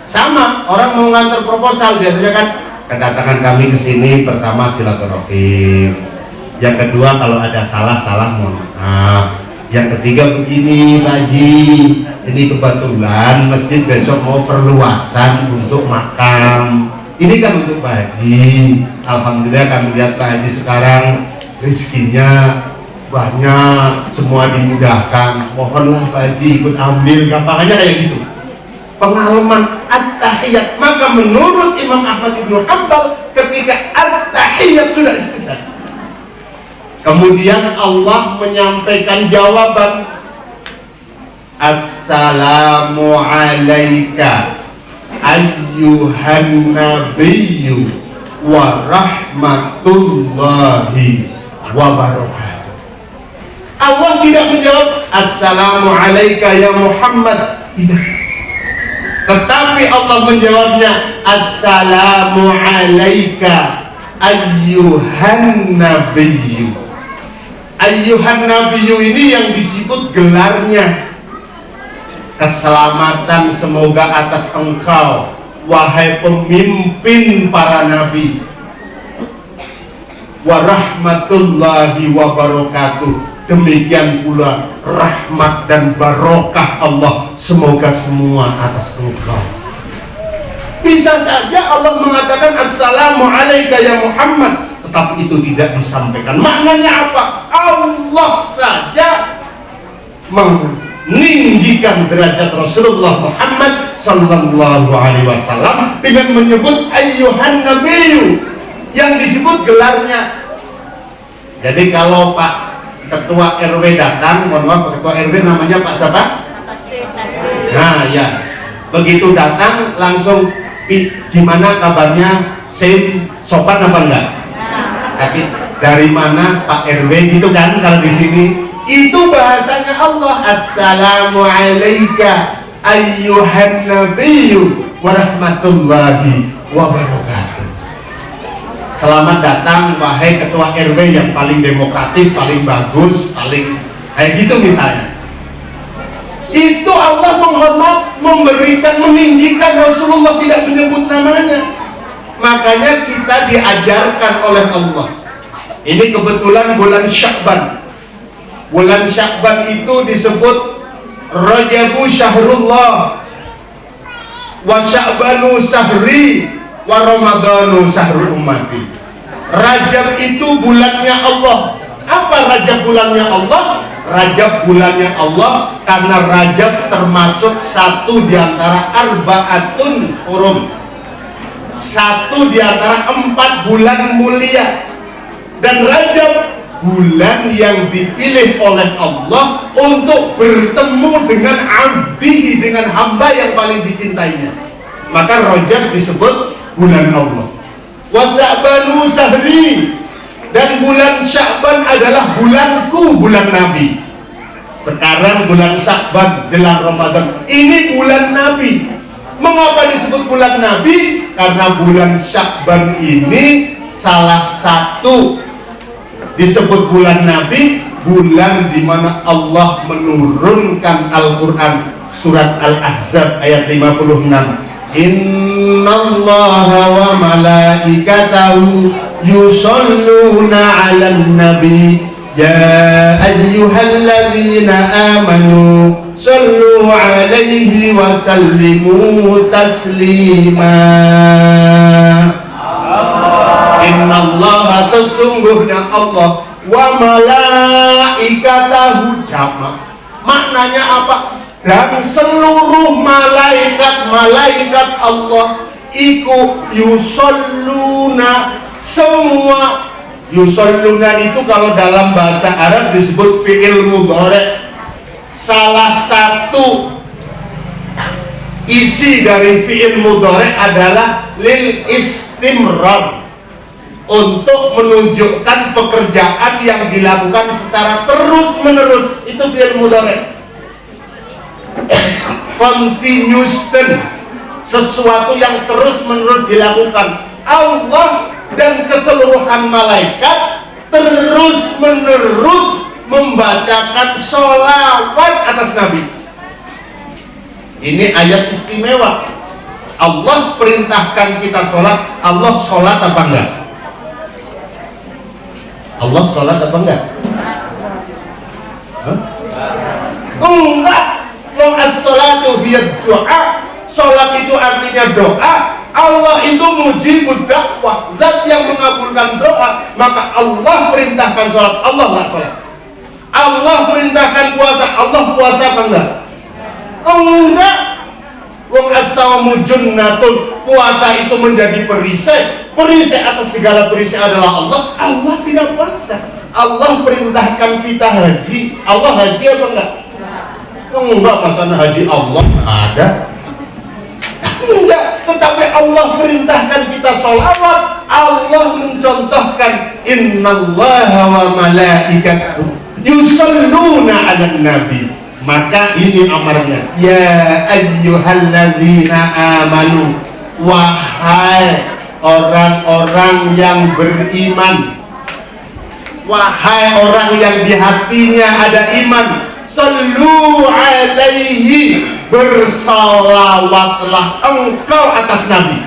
Sama orang mau ngantar proposal biasanya kan, kedatangan kami ke sini pertama silaturahim, yang kedua kalau ada salah mohon maaf, yang ketiga begini Pak Haji, ini kebetulan masjid besok mau perluasan untuk makam, ini kan untuk Pak Haji. Alhamdulillah kami lihat Pak Haji sekarang rezekinya banyak, semua dimudahkan, mohonlah Pak Haji ikut ambil. Gampangannya kayak gitu, pengalaman at-tahiyyat. Maka menurut Imam Ahmad Ibnu Hanbal, ketika at-tahiyyat sudah istishhad, kemudian Allah menyampaikan jawaban, assalamu alaika ayyuhan nabiyyu wa rahmatullahi wa barakatuh. Allah tidak menjawab assalamu alaika ya Muhammad, tidak, tetapi Allah menjawabnya assalamu alaika ayyuhan nabiyyu. Ayyuhan nabiyyu ini yang disebut gelarnya, keselamatan semoga atas engkau wahai pemimpin para nabi, wa rahmatullahi wa barakatuh, demikian pula rahmat dan barokah Allah semoga semua atas engkau. Bisa saja Allah mengatakan assalamu alaika ya Muhammad, tetapi itu tidak disampaikan. Maknanya apa? Allah saja meninggikan derajat Rasulullah Muhammad sallallahu alaihi wasallam dengan menyebut ayyuhan nabiyyu, yang disebut gelarnya. Jadi kalau Pak Ketua RW datang, mohon maaf Ketua RW namanya Pak siapa? Nah ya, begitu datang langsung gimana kabarnya, sopan apa enggak? Tapi dari mana Pak RW gitu kan? Kalau di sini itu bahasanya Allah, assalamu alaika ayyuhan nabiyyu wa rahmatullahi wa barakatuh. Selamat datang wahai ketua RW yang paling demokratis, paling bagus, paling kayak gitu misalnya. Itu Allah menghormat, memberikan, meninggikan. Rasulullah tidak menyebut namanya. Makanya kita diajarkan oleh Allah. Ini kebetulan bulan Sya'ban. Bulan Sya'ban itu disebut Rajabu Syahrullah, wa Sya'banu Sahri, wa Ramadanu Sahrul Ummati. Rajab itu bulannya Allah. Apa Rajab bulannya Allah? Rajab bulannya Allah karena Rajab termasuk satu di antara arba'atun hurum, satu di antara 4 bulan mulia. Dan Rajab bulan yang dipilih oleh Allah untuk bertemu dengan abdi, dengan hamba yang paling dicintainya. Maka Rajab disebut bulan Allah. Wa Sya'banu Sahri, dan bulan Sya'ban adalah bulanku, bulan Nabi. Sekarang bulan Sya'ban jelang Ramadan, ini bulan Nabi. Mengapa disebut bulan Nabi? Karena bulan Sya'ban ini salah satu disebut bulan Nabi, bulan di mana Allah menurunkan Al-Quran, surat Al-Ahzab ayat 56. Innallaha wa malaikatahu yusalluna 'alan nabi ya ayyuhalladzina amanu sallu 'alaihi wa sallimu taslima. Innallaha, sesungguhnya Allah, wa malaikatahu jamak. Maknanya apa? Dan seluruh malaikat Allah iku yusalluna, semua. Yusalluna itu kalau dalam bahasa Arab disebut fi'il mudhari'. Salah satu isi dari fi'il mudhari' adalah lil istimrar, untuk menunjukkan pekerjaan yang dilakukan secara terus menerus. Itu fi'il mudhari'. Continuous tense, sesuatu yang terus menerus dilakukan. Allah dan keseluruhan malaikat terus menerus membacakan sholawat atas Nabi. Ini ayat istimewa. Allah perintahkan kita sholat. Allah sholat apa enggak? Allah sholat apa enggak? Enggak. As-salatu hiya doa. Sholat itu artinya doa. Allah itu mujibud dakwah, zat yang mengabulkan doa. Maka Allah perintahkan sholat, Allah nggak sholat. Allah perintahkan puasa, Allah puasa apa enggak? Enggak. Wong as-sawmu junnatun, puasa itu menjadi perisai. Perisai atas segala perisai adalah Allah. Allah tidak puasa. Allah perintahkan kita haji. Allah haji apa enggak? Enggak, pasangan haji Allah ada. Enggak, tetapi Allah perintahkan kita sholawat. Allah mencontohkan innallaha wa malaikatahu yusalluna 'alan nabi. Maka ini amarnya, ya ayyuhalladzina amanu, wahai orang-orang yang beriman, wahai orang yang di hatinya ada iman, sallu alaihi, bersalawatlah engkau atas Nabi.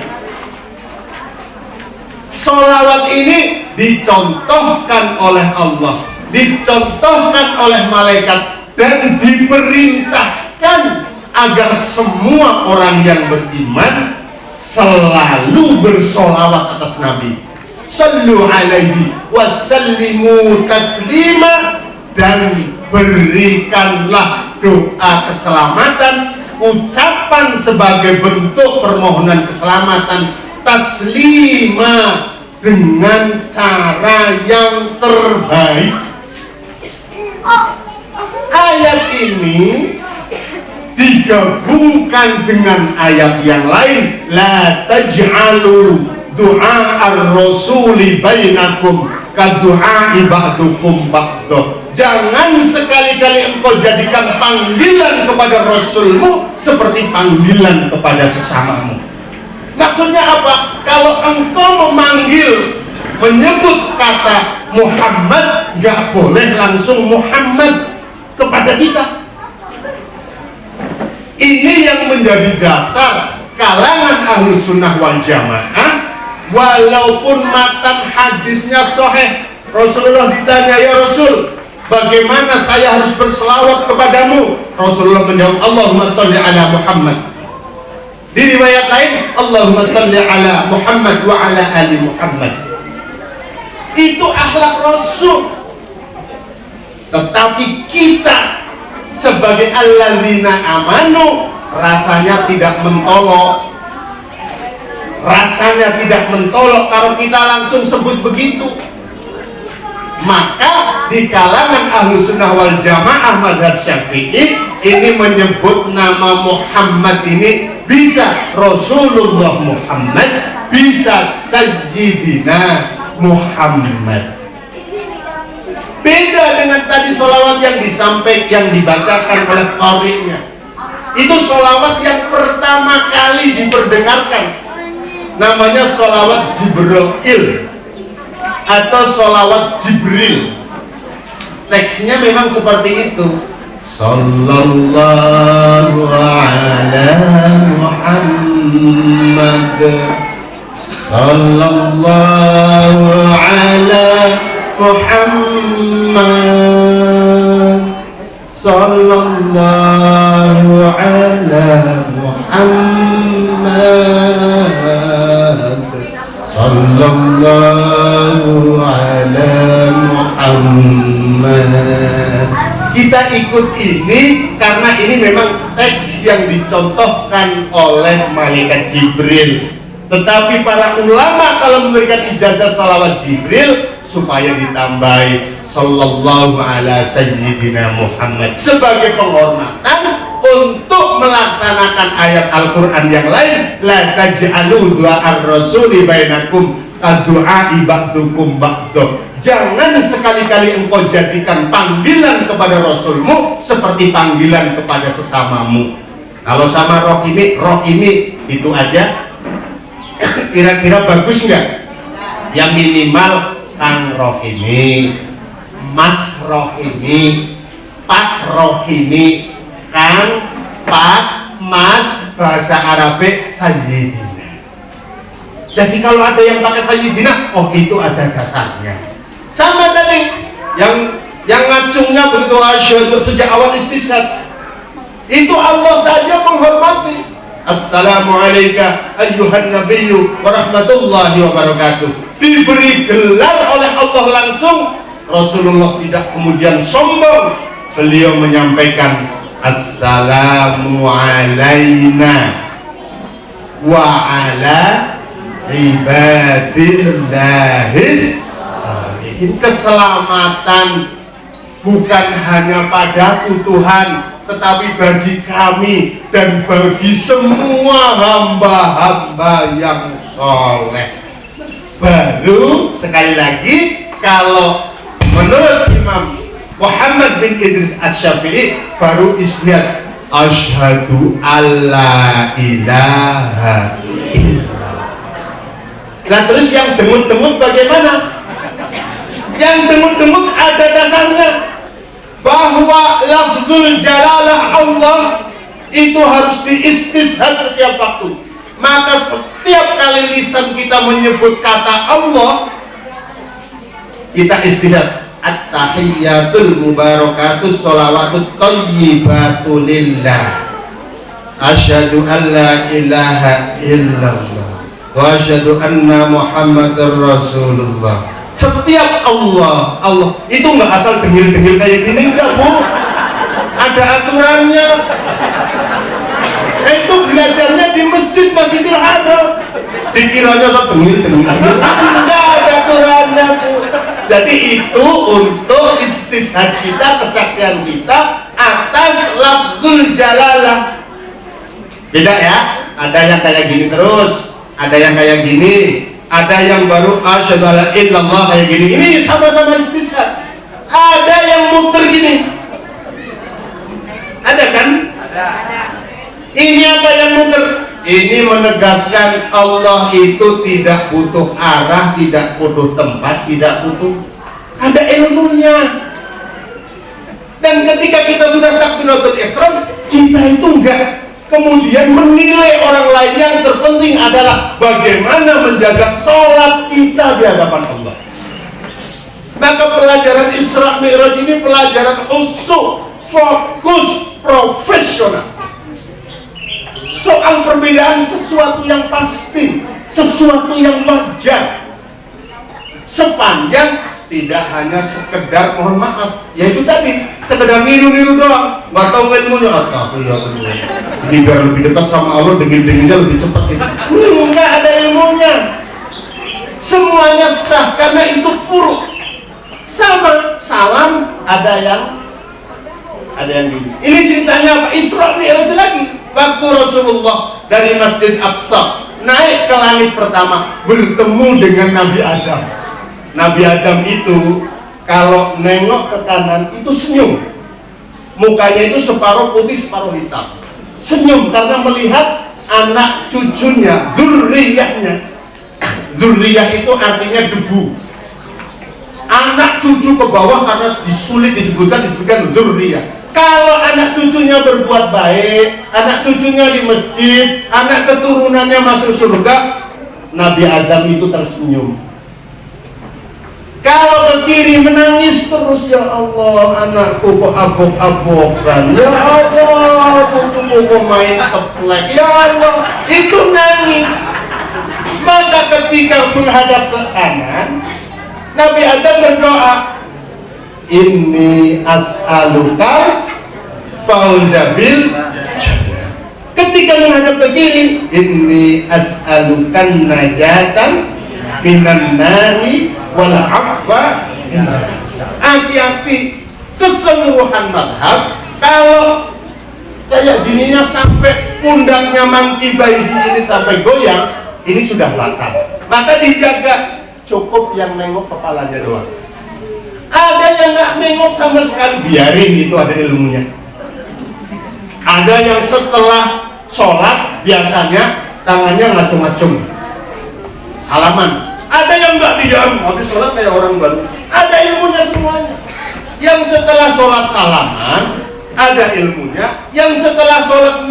Salawat ini dicontohkan oleh Allah, dicontohkan oleh malaikat, dan diperintahkan agar semua orang yang beriman selalu bersolawat atas Nabi. Sallu alaihi wasallimu taslima, dan berikanlah doa keselamatan, ucapan sebagai bentuk permohonan keselamatan, taslima, dengan cara yang terbaik. Ayat ini digabungkan dengan ayat yang lain, la taj'alu du'a ar-rasuli bainakum ka du'a ba'dukum ba'dah. Jangan sekali-kali engkau jadikan panggilan kepada Rasulmu seperti panggilan kepada sesamamu. Maksudnya apa? Kalau engkau memanggil menyebut kata Muhammad, nggak boleh langsung Muhammad kepada kita. Ini yang menjadi dasar kalangan Ahlus Sunnah wal Jamaah. Walaupun matan hadisnya sahih, Rasulullah ditanya, ya Rasul, bagaimana saya harus berselawat kepadamu? Rasulullah menjawab, Allahumma salli ala Muhammad. Di riwayat lain, Allahumma salli ala Muhammad wa ala ali Muhammad. Itu akhlak Rasul. Tetapi kita sebagai alladzina amanu rasanya tidak mentolok. Rasanya tidak mentolok kalau kita langsung sebut begitu. Maka di kalangan Ahlus Sunnah wal Jamaah mazhab Syafi'i ini menyebut nama Muhammad ini bisa Rasulullah Muhammad, bisa Sayyidina Muhammad. Beda dengan tadi sholawat yang disampaikan, yang dibacakan oleh qari'nya. Itu sholawat yang pertama kali diperdengarkan. Namanya sholawat Jibril atau sholawat Jibril. Teksnya memang seperti itu. Sallallahu ala Muhammad, sallallahu ala Muhammad, sallallahu ala Muhammad, sallallahu ala Muhammad. Kita ikut ini karena ini memang teks yang dicontohkan oleh malaikat Jibril. Tetapi para ulama kalau memberikan ijazah salawat Jibril supaya ditambahi sallallahu ala sayyidina Muhammad sebagai penghormatan untuk melaksanakan ayat Al-Quran yang lain, la taj'alu du'ar rasuli bainakum kadu'ai ba'dukum ba'duh. Jangan sekali-kali engkau jadikan panggilan kepada Rasulmu seperti panggilan kepada sesamamu. Kalau sama roh ini itu aja kira-kira bagus nggak? Yang minimal Kang Rohini, Mas Rohini, Pak Rohini, Kang, Pak, Mas, bahasa Arabnya Sayyidina. Jadi kalau ada yang pakai Sayyidina, oh itu ada dasarnya. Sama tadi yang ngacungnya begitu asyhadu sejak awal istishhad. Itu Allah saja menghormati. Assalamualaikum ayyuhan nabiyyu wa rahmatullahi wa barakatuh. Diberi gelar oleh Allah langsung. Rasulullah tidak kemudian sombong. Beliau menyampaikan assalamu alaina wa ala ibadillahis. Keselamatan bukan hanya padaku Tuhan, tetapi bagi kami dan bagi semua hamba-hamba yang soleh. Baru sekali lagi, kalau menurut Imam Muhammad bin Idris Asy-Syafi'i baru isnad asyhadu alla ilaha illallah. Nah terus yang demut-demut bagaimana? Yang demut-demut ada dasarnya bahwa lafzul jalalah Allah itu harus diistishhad setiap waktu. Maka setiap kali lisan kita menyebut kata Allah, kita istishhad at-tahiyyatul mubarakatus sholawatut thayyibatu lillah, asyhadu an la ilaha illallah wa asyhadu anna muhammadar rasulullah. Setiap Allah itu nggak asal dengil-dengil kayak gini, enggak Bu, ada aturannya. Itu belajarnya di Masjidil Haram. Dikiranya kok dengil-dengil, enggak ada aturannya Bu. Jadi itu untuk istishhad kita, kesaksian kita atas lafzul jalalah. Beda ya, ada yang kayak gini terus, ada yang kayak gini, ada yang baru asyhadu alla illallah kayak gini. Ini sama-sama istishhad. Ada yang muter gini. Ada kan? Ada. Ini apa yang muter? Ini menegaskan Allah itu tidak butuh arah, tidak butuh tempat, tidak butuh, ada ilmunya. Dan ketika kita sudah takbiratul ihram, kita itu enggak kemudian menilai orang lain. Yang terpenting adalah bagaimana menjaga sholat kita di hadapan Allah. Maka pelajaran Isra Mi'raj ini pelajaran khusus, fokus, profesional. Soal perbedaan sesuatu yang pasti, sesuatu yang wajar, sepanjang tidak hanya sekedar mohon maaf, yaitu tadi sekedar niru-niru doang, nggak tahu ilmunya apa. Ini biar lebih dekat sama Allah, dingin-dinginnya lebih cepat gitu. Nggak ada ilmunya. Semuanya sah karena itu furu. Sama salam ada yang gini. Ini ceritanya apa? Isra Mi'raj lagi. Waktu Rasulullah dari Masjid Aqsa naik ke langit pertama, bertemu dengan Nabi Adam. Nabi Adam itu kalau nengok ke kanan itu senyum, mukanya itu separuh putih separuh hitam, senyum karena melihat anak cucunya, dzurriyyahnya. Dzurriyyah itu artinya debu, anak cucu ke bawah, karena sulit disebutkan dzurriyyah. Kalau anak cucunya berbuat baik, anak cucunya di masjid, anak keturunannya masuk surga, Nabi Adam itu tersenyum. Kalau ke kiri menangis terus, ya Allah, anakku kok abok-abokan, ya Allah, putuku main teplek, ya Allah, itu nangis. Maka ketika menghadap ke kanan, Nabi Adam berdoa, inni as'aluka fauzabil. Ketika menghadap ke kiri, inni as'alukan najatan minan nari wal afwa. Hati-hati, keseluruhan madhab kalau kayak gininya sampai pundaknya mangkibai ini sampai goyang, ini sudah latah. Maka dijaga, cukup yang nengok kepalanya doang. Ada yang nggak nengok sama sekali, biarin, itu ada ilmunya. Ada yang setelah sholat biasanya tangannya ngacung-ngacung, salaman. Ada yang nggak diam, habis sholat kayak orang baru. Ada ilmunya semuanya. Yang setelah sholat salaman ada ilmunya. Yang setelah sholat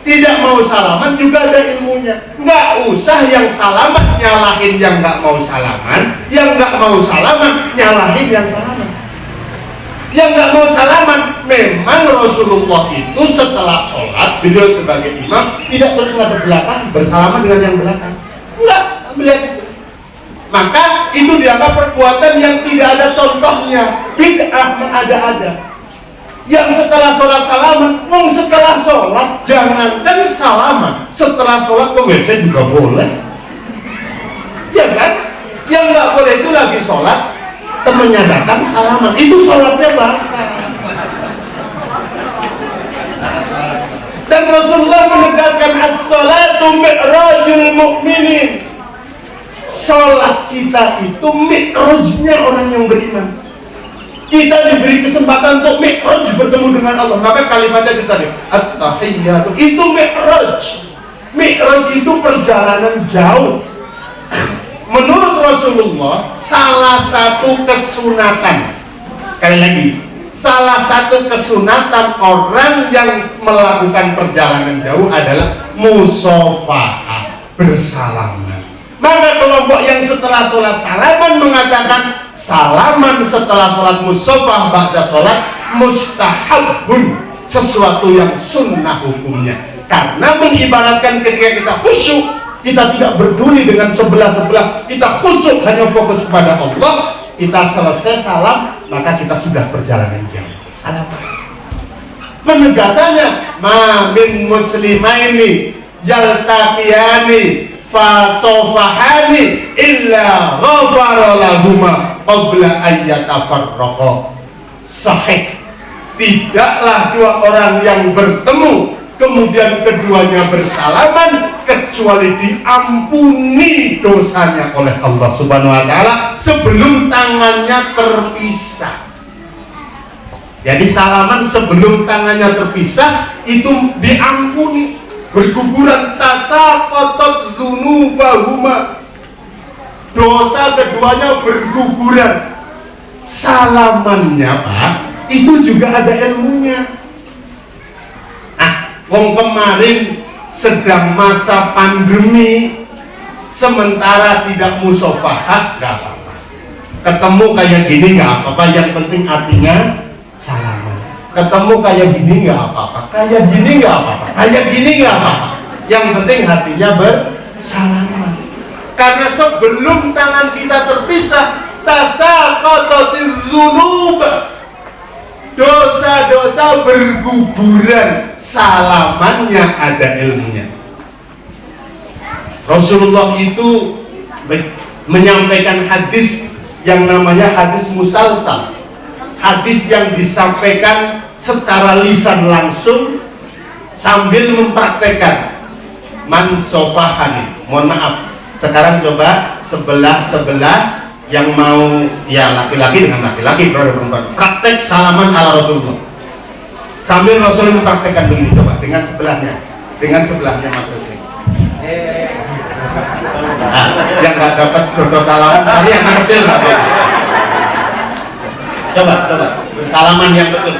tidak mau salaman juga ada ilmunya. Nggak usah yang salaman nyalahin yang nggak mau salaman, yang nggak mau salaman nyalahin yang salaman. Yang nggak mau salaman, memang Rasulullah itu setelah sholat, beliau sebagai imam tidak terus ngadep belakang bersalaman dengan yang belakang. Enggak, melihat itu. Maka itu dianggap perbuatan yang tidak ada contohnya, bid'ah ada-ada. Yang setelah sholat salaman, setelah sholat jangankan salaman, setelah sholat ke WC juga boleh, ya kan? Yang nggak boleh itu lagi sholat, temennya datang salaman, itu sholatnya batal. Dan Rasulullah menegaskan as-salatu mi'rajul mu'minin. Sholat kita itu mi'rajnya orang yang beriman. Kita diberi kesempatan untuk mi'raj, bertemu dengan Allah. Maka kalimatnya itu tadi, at-tahiyyatu, itu mi'raj. Mi'raj itu perjalanan jauh. Menurut Rasulullah, salah satu kesunatan, sekali lagi, salah satu kesunatan orang yang melakukan perjalanan jauh adalah musafahah, bersalaman. Maka kelompok yang setelah sholat salaman mengatakan salaman setelah sholat musafah ba'da sholat mustahabun, sesuatu yang sunnah hukumnya. Karena mengibaratkan ketika kita khusyuk, kita tidak peduli dengan sebelah-sebelah, kita khusyuk hanya fokus kepada Allah, kita selesai salam, maka kita sudah perjalanan jauh. Salam. Penegasannya, ma min muslimaini yaltaqiyani fasofahani illa ghafara lahuma qabla ayyatafarraqa. Sahih, tidaklah dua orang yang bertemu kemudian keduanya bersalaman kecuali diampuni dosanya oleh Allah Subhanahu wa taala sebelum tangannya terpisah. Jadi salaman sebelum tangannya terpisah itu diampuni. berguguran, tasaqatat dzunubahuma, dosa keduanya berguguran. Salamannya Pak, itu juga ada ilmunya. Wong kemarin sedang masa pandemi, sementara tidak musafahah, gak apa-apa. Ketemu kayak gini gak apa-apa, yang penting artinya salaman. Ketemu kayak gini gak apa-apa, kayak gini gak apa-apa, kayak gini gak apa-apa. Yang penting hatinya bersalaman. Karena sebelum tangan kita terpisah, tasaqatatiz dzunub, dosa-dosa berguguran. Salamannya ada ilmunya. Rasulullah itu menyampaikan hadis yang namanya hadis musalsal, hadis yang disampaikan secara lisan langsung sambil mempraktekkan. Man sofahani, mohon maaf, sekarang coba sebelah yang mau, ya laki-laki dengan laki-laki, perempuan, praktek salaman ala Rasulullah sambil Rasul mempraktekkan begini. Coba dengan sebelahnya Mas Hussein. Yang nggak dapat jodoh salaman tadi anak kecil nggak apa. Coba salaman yang betul.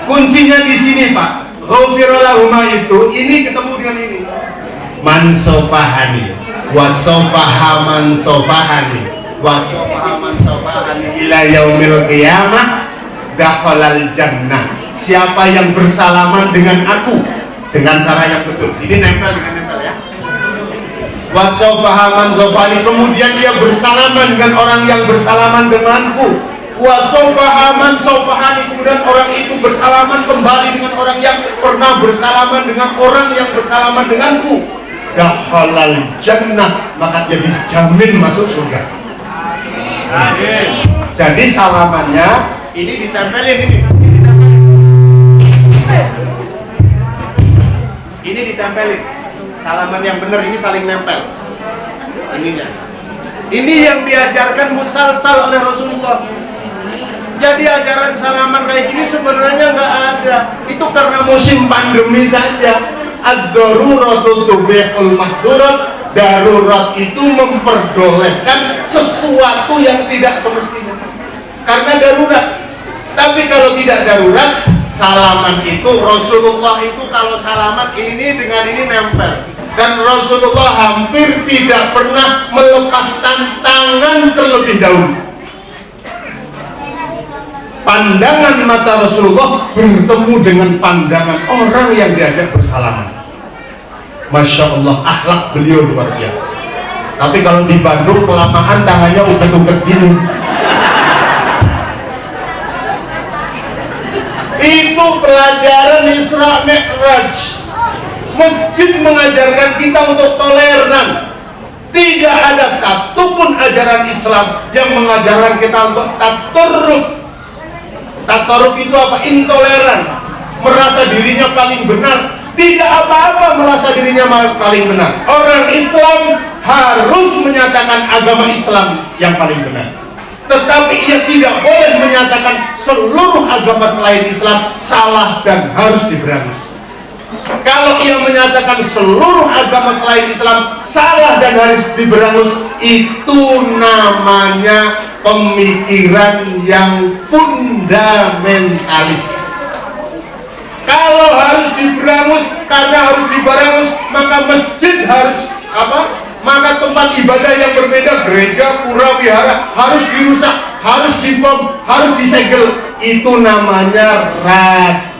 Kuncinya di sini Pak. Ghafirallahuma itu ini ketemu dengan ini. Man sofahani wa sofahaman sofahani wa sofahaman sofahani ila yaumil qiyamah dakhalal jannah. Siapa yang bersalaman dengan aku dengan cara yang betul. Ini nempel ya. Wa sofahaman sofahani, kemudian dia bersalaman dengan orang yang bersalaman denganku. Wa sofahaman sofahani, kemudian orang itu bersalaman kembali dengan orang yang pernah bersalaman dengan orang yang bersalaman denganku. Dakhalal jannah, maka dia dijamin masuk surga. Jadi salamannya ini ditempelin ini ditempelin. Salaman yang benar ini saling nempel. Ininya. Ini yang diajarkan musalsal oleh Rasulullah. Jadi ajaran salaman kayak gini sebenarnya nggak ada. Itu karena musim pandemi saja. Ad-daruratu tubihul mahdurat. Darurat itu memperbolehkan sesuatu yang tidak semestinya. Karena darurat. Tapi kalau tidak darurat, salaman itu Rasulullah itu kalau salaman ini dengan ini nempel. Dan Rasulullah hampir tidak pernah melepaskan tangan terlebih dahulu. Pandangan mata Rasulullah bertemu dengan pandangan orang yang diajak bersalaman. Masya Allah, akhlak beliau luar biasa. Tapi kalau di Bandung kelamaan tangannya uget-uget gini. Itu pelajaran Isra Mi'raj. Masjid mengajarkan kita untuk toleran. Tidak ada satupun ajaran Islam yang mengajarkan kita untuk tatarruf. Tatarruf itu apa? Intoleran, merasa dirinya paling benar. Tidak apa-apa merasa dirinya paling benar. Orang Islam harus menyatakan agama Islam yang paling benar. Tetapi ia tidak boleh menyatakan seluruh agama selain Islam salah dan harus diberangus. Kalau ia menyatakan seluruh agama selain Islam salah dan harus diberangus, itu namanya pemikiran yang fundamentalis. Kalau harus diberangus, karena harus diberangus, maka masjid harus apa? Maka tempat ibadah yang berbeda, gereja, pura, wihara harus dirusak, harus dibom, harus disegel. Itu namanya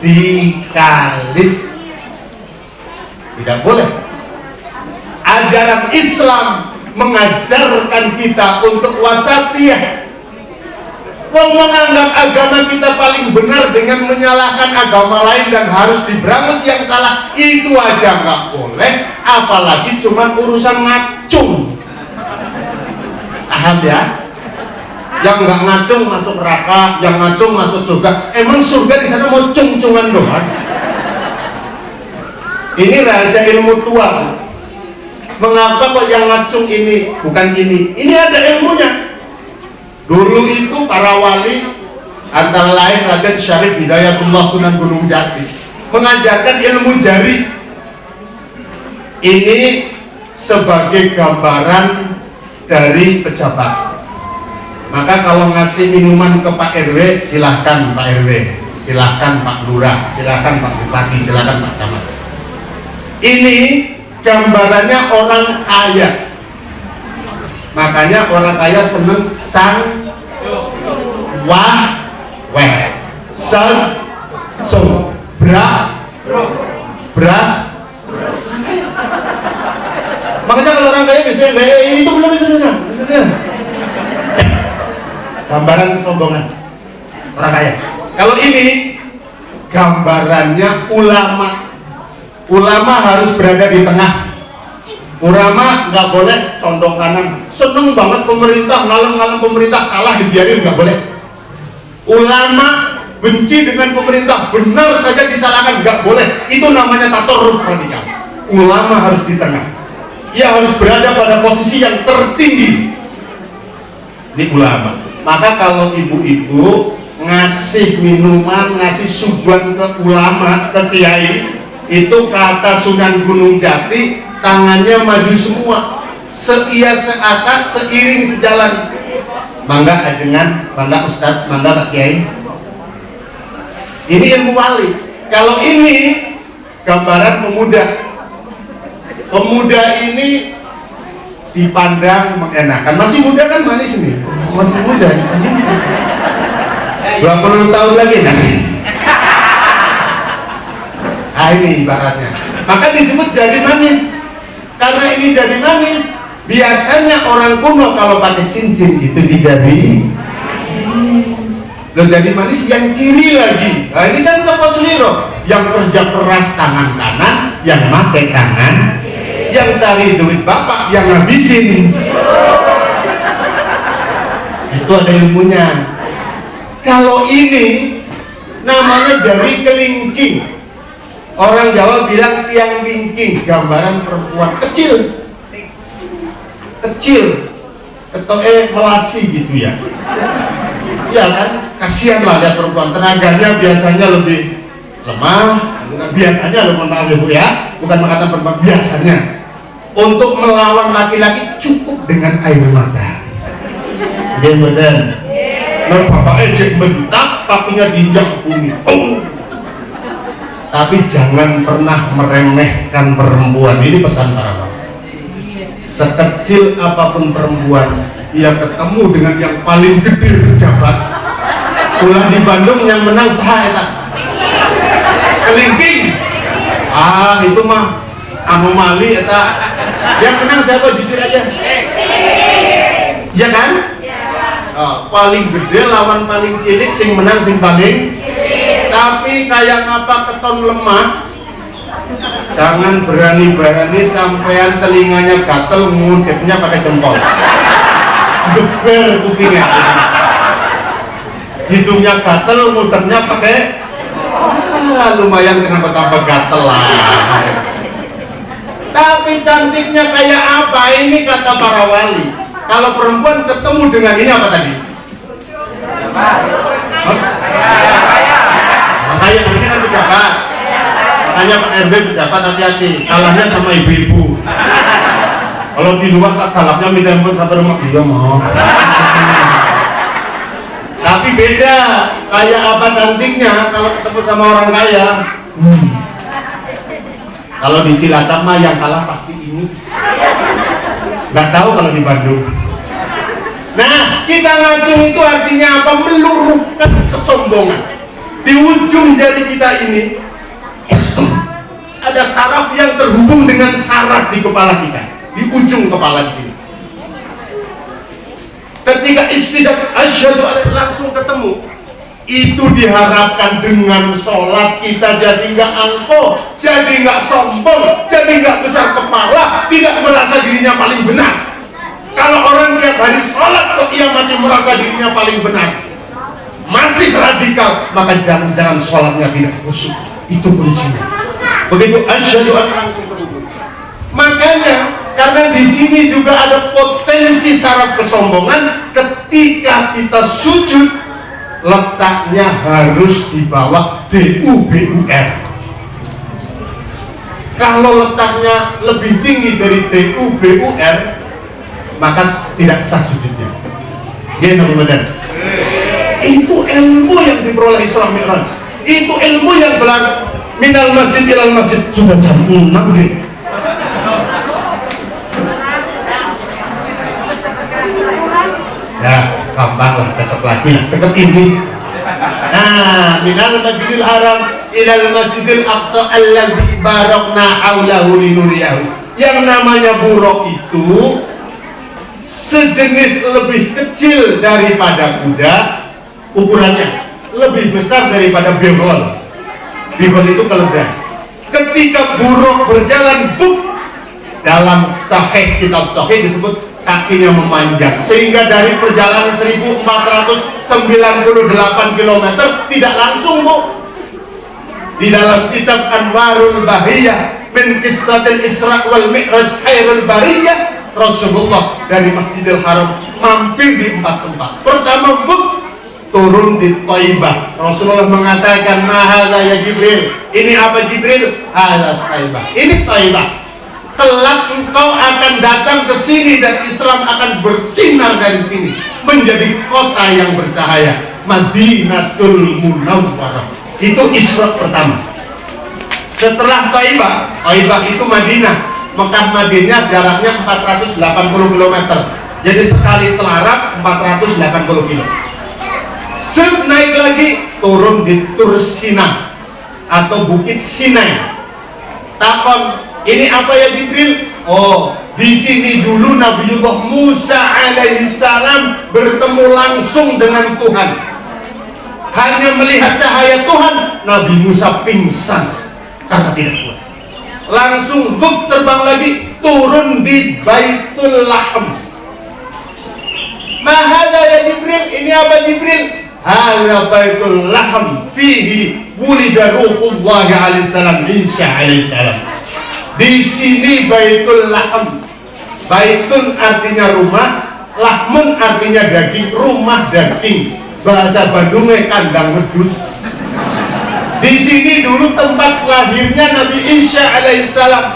radikalis. Tidak boleh. Ajaran Islam mengajarkan kita untuk wasatiyah. Menganggap agama kita paling benar dengan menyalahkan agama lain dan harus diberangus yang salah, itu aja nggak boleh. Apalagi cuma urusan ngacung. Paham ya? Yang nggak ngacung masuk neraka, yang ngacung masuk surga. Emang surga di sana mau cung-cungan doang? Ini rahasia ilmu tua. Mengapa kok yang ngacung ini bukan ini? Ini ada ilmunya. Dulu itu para wali, antara lain Raden Syarif Hidayatullah Sunan Gunung Jati, mengajarkan ilmu jari. Ini sebagai gambaran dari pejabat. Maka kalau ngasih minuman ke Pak RW, silahkan Pak RW, silahkan Pak Lurah, silahkan Pak Bupati, silahkan Pak Camat. Ini gambarannya orang kaya. Makanya orang kaya seneng beras. Makanya kalau orang kaya biasanya itu belum bisa. Gambaran kesombongan orang kaya. Kalau ini gambarannya ulama. Ulama harus berada di tengah. Ulama nggak boleh condong kanan. Seneng banget pemerintah, ngalem-ngalem pemerintah salah dibiarin, nggak boleh. Ulama benci dengan pemerintah, benar saja disalahkan, nggak boleh. Itu namanya tatoruf radikal. Ulama harus di tengah. Ia harus berada pada posisi yang tertinggi. Ini ulama. Maka kalau ibu-ibu ngasih minuman, ngasih suguhan ke ulama, ke kiai, itu kata Sunan Gunung Jati, tangannya maju semua, seia seaka, seiring sejalan. Mangga ajengan, mangga ustadz, mangga pak kiai. Ini ilmu wali. Kalau ini gambaran pemuda. Pemuda ini dipandang mengenakan. Masih muda kan manis nih, masih muda. 20 tahun lagi nanti. Nah ini ibaratnya. Maka disebut jadi manis. Karena ini jadi manis. Biasanya orang kuno kalau pakai cincin itu dijadi. Lo jadi manis yang kiri lagi. Nah ini kan toko seliro. Yang kerja keras tangan kanan, yang pakai tangan, yang cari duit bapak, yang ngabisin. Itu ada ilmunya. Kalau ini namanya jari kelingking. Orang Jawa bilang tiang lingking, gambaran perempuan kecil, melasi gitu ya. Iya kan, kasihan lah lihat perempuan, tenaganya biasanya lebih lemah, biasanya loh maaf ibu ya, bukan mengatakan perempuan, biasanya untuk melawan laki-laki cukup dengan air mata. Dia benar. Nah bapak ejek bentak, kakinya diinjak bumi. Tapi jangan pernah meremehkan perempuan. Ini pesan para bapak. Sekecil apapun perempuan, ia ketemu dengan yang paling gede pejabat. Pulang di Bandung yang menang saha kelingking. Itu mah anomali eta. Yang menang siapa, jujur aja. Iya kan? Paling gede lawan paling cilik, sing menang sing paling. Tapi kayak ngapa keton lemah, jangan berani-berani sampean telinganya gatel, ngudepnya pakai jempol, geber kupingnya, hidungnya gatel, ngudepnya pakai, lumayan kenapa tambah gatel lah. Tapi cantiknya kayak apa? Ini kata para wali. Kalau perempuan ketemu dengan ini apa tadi? Kayak ini kan pejabat, makanya Pak RW pejabat hati-hati, kalahnya sama ibu-ibu. Kalau di luar kalahnya minta ampun sampai rumah dia mau. Tapi beda, kayak apa cantiknya kalau ketemu sama orang kaya. Kalau di Cilacap mah yang kalah pasti ini. Nggak tahu kalau di Bandung. Nah, kita ngacung itu artinya apa? Meluruhkan kesombongan. Di ujung jari kita ini ada saraf yang terhubung dengan saraf di kepala kita, di ujung kepala di sini. Ketika istizat asyhadu an langsung ketemu, itu diharapkan dengan sholat kita jadi nggak angkuh, jadi nggak sombong, jadi nggak besar kepala, tidak merasa dirinya paling benar. Kalau orang tiap hari sholat kok ia masih merasa dirinya paling benar, masih radikal, maka jangan-jangan sholatnya tidak khusyuk. Itu kuncinya. Begitu asyhadu an langsung terhubung. Makanya karena di sini juga ada potensi saraf kesombongan, ketika kita sujud letaknya harus di bawah DUBUR. Kalau letaknya lebih tinggi dari DUBUR, maka tidak sah sujudnya. Gimana teman-teman? Itu ilmu yang diperoleh Isra Mi'raj. Itu ilmu yang belar minal masjid ilal masjid. Sudah jam 6 deh. Ya, gampang lah, besok lagi deket ini. Nah, minal masjidil haram ilal masjidil aqsa alladzi barakna haulahu linuriyahu. Yang namanya buruk itu sejenis lebih kecil daripada kuda, ukurannya lebih besar daripada bihol. Bihol itu keledai. Ketika buruk berjalan, dalam sahih, kitab sahih disebut kakinya memanjang, sehingga dari perjalanan 1498 km tidak langsung, Bu. Di dalam kitab Anwarul Bahiyah min Qissatil Isra wal Mi'raj Khairul Bariyah, Rasulullah dari Masjidil Haram mampir di 4 tempat. Pertama, turun di Thaibah. Rasulullah mengatakan, "Mahadza ya Jibril?" Ini apa Jibril? "Hadza Thaibah." Ini Thaibah. Kelak engkau akan datang ke sini dan Islam akan bersinar dari sini menjadi kota yang bercahaya, Madinatul Munawwarah. Itu Isra pertama. Setelah Thaibah, Thaibah itu Madinah. Mekah Madinah jaraknya 480 km. Jadi sekali telarap 480 km. Naik lagi, turun di Tur Sina atau Bukit Sinai. Takon, ini apa ya Jibril? Oh, di sini dulu Nabiullah Musa alaihissalam bertemu langsung dengan Tuhan. Hanya melihat cahaya Tuhan, Nabi Musa pingsan karena tidak kuat. Langsung terbang lagi, turun di Baitul Lahm. Mahadza ya Jibril? Ini apa Jibril? Hadza Baitul Lahm fihi wulida Ruhullah alaihissalam, Isa alaihissalam. Di sini Baitul Lahm. Baitun artinya rumah, lahmun artinya daging, rumah daging. Bahasa Bandungnya kandang wedus. Di sini dulu tempat lahirnya Nabi Isa alaihissalam.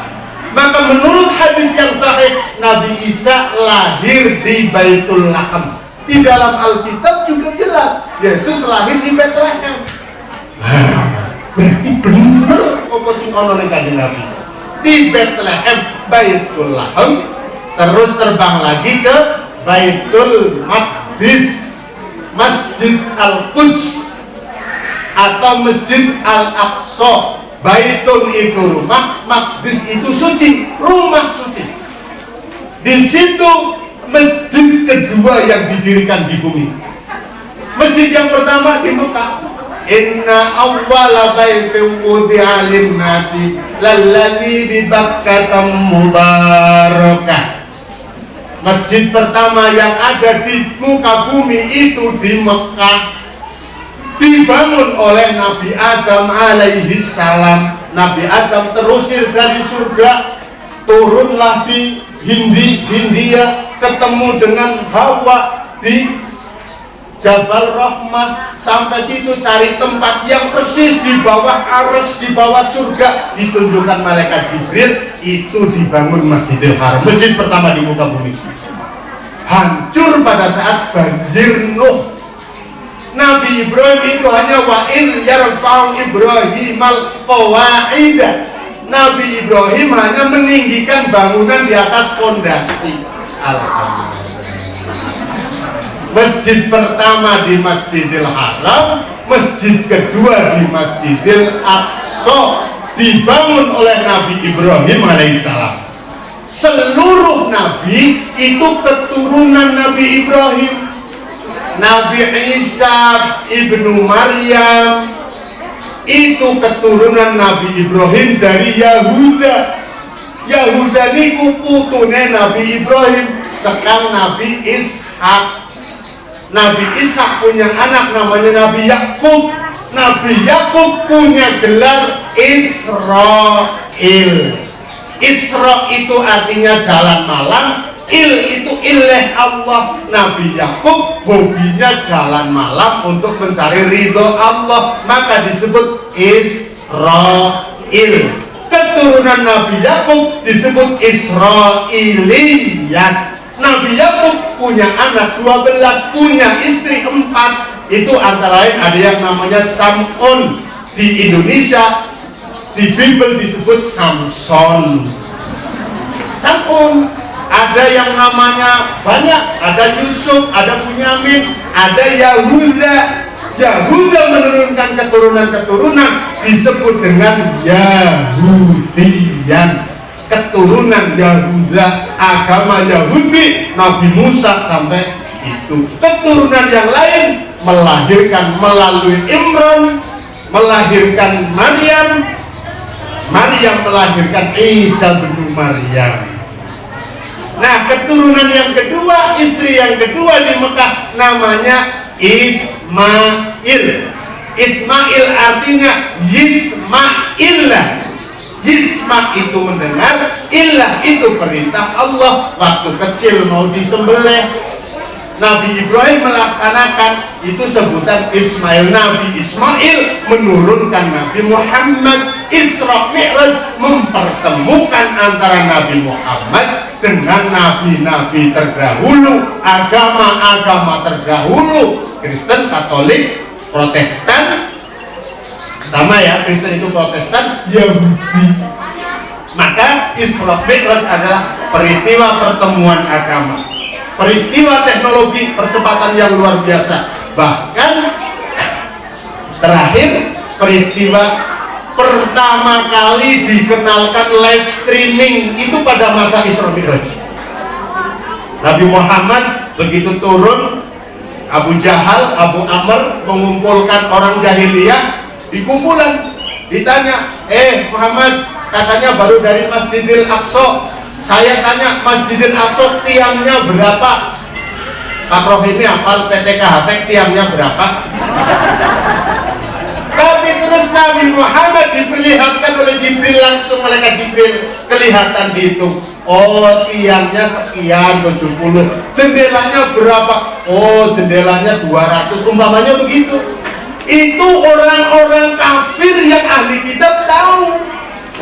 Maka menurut hadis yang sahih, Nabi Isa lahir di Baitul Lahm. Di dalam Alkitab juga jelas Yesus lahir di Bethlehem. Berarti benar apa sing ana ning Kanjeng Nabi. Di Bethlehem, Baitul Lahm, terus terbang lagi ke Baitul Maqdis, Masjid Al-Quds atau Masjid Al-Aqsa. Baitul itu rumah, Maqdis itu suci, rumah suci. Di situ masjid kedua yang didirikan di bumi. Masjid yang pertama di Mekah. Inna awwala baitin wudi'a lin-nasi lalladzi bi Bakkah mubarakah. Masjid pertama yang ada di muka bumi itu di Mekah. Dibangun oleh Nabi Adam alaihi salam. Nabi Adam terusir dari surga, turunlah di Hindia, ketemu dengan Hawa di Jabal Rahmah. Sampai situ cari tempat yang persis di bawah arsy, di bawah surga. Ditunjukkan malaikat Jibril, itu dibangun Masjidil Haram. Masjid pertama di muka bumi. Hancur pada saat banjir Nuh. Nabi Ibrahim itu hanya wa'in yarfa'u Ibrahimal qawa'ida. Nabi Ibrahim hanya meninggikan bangunan di atas fondasi. Alhamdulillah. Masjid pertama di Masjidil Haram, masjid kedua di Masjidil Aqsa, dibangun oleh Nabi Ibrahim alaihissalam. Seluruh nabi itu keturunan Nabi Ibrahim. Nabi Isa ibnu Maryam itu keturunan Nabi Ibrahim dari Yahuda. Yahuda niku putune Nabi Ibrahim, sekarang Nabi Ishak. Nabi Ishak punya anak namanya Nabi Yakub. Nabi Yakub punya gelar Israel. Isra itu artinya jalan malam, itu ilah Allah. Nabi Yakub hobinya jalan malam untuk mencari ridho Allah, maka disebut Israel. Keturunan Nabi Yakub disebut Israiliyat. Nabi Yakub punya anak 12, punya istri 4. Itu antara lain ada yang namanya Samson. Di Indonesia di Bible disebut Samson. Samson. Ada yang namanya banyak, ada Yusuf, ada Bunyamin, ada Yahuda. Yahuda menurunkan keturunan-keturunan disebut dengan Yahudian. Keturunan Yahuda, agama Yahudi, Nabi Musa sampai itu. Keturunan yang lain melahirkan melalui Imran, melahirkan Maryam, Maryam melahirkan Isa bin Maryam. Nah, keturunan yang kedua, istri yang kedua di Mekah namanya Ismail. Ismail artinya Yismaillah. Yisma itu mendengar, ilah itu perintah Allah. Waktu kecil mau disembelih, Nabi Ibrahim melaksanakan, itu sebutan Ismail. Nabi Ismail menurunkan Nabi Muhammad. Isra Mi'raj mempertemukan antara Nabi Muhammad dengan nabi-nabi terdahulu, agama-agama terdahulu, Kristen, Katolik, Protestan. Sama ya, Kristen itu Protestan, Yahudi. Maka Isra Mi'raj adalah peristiwa pertemuan agama, peristiwa teknologi percepatan yang luar biasa. Bahkan terakhir peristiwa pertama kali dikenalkan live streaming itu pada masa Isra Mi'raj. Nabi Muhammad begitu turun, Abu Jahal, Abu Amr mengumpulkan orang jahiliyah di kumpulan. Ditanya, Muhammad, katanya baru dari Masjidil Aqsa. Saya tanya, Masjidil Aqsa tiangnya berapa? Pak Prof ini hafal PTKHT tiangnya berapa? Tapi terus Nabi Muhammad diperlihatkan oleh Jibril, langsung malaikat Jibril kelihatan dihitung. Oh, tiangnya sekian, 70. Jendelanya berapa? Oh, jendelanya 200, umpamanya begitu. Itu orang-orang kafir yang ahli kitab tahu.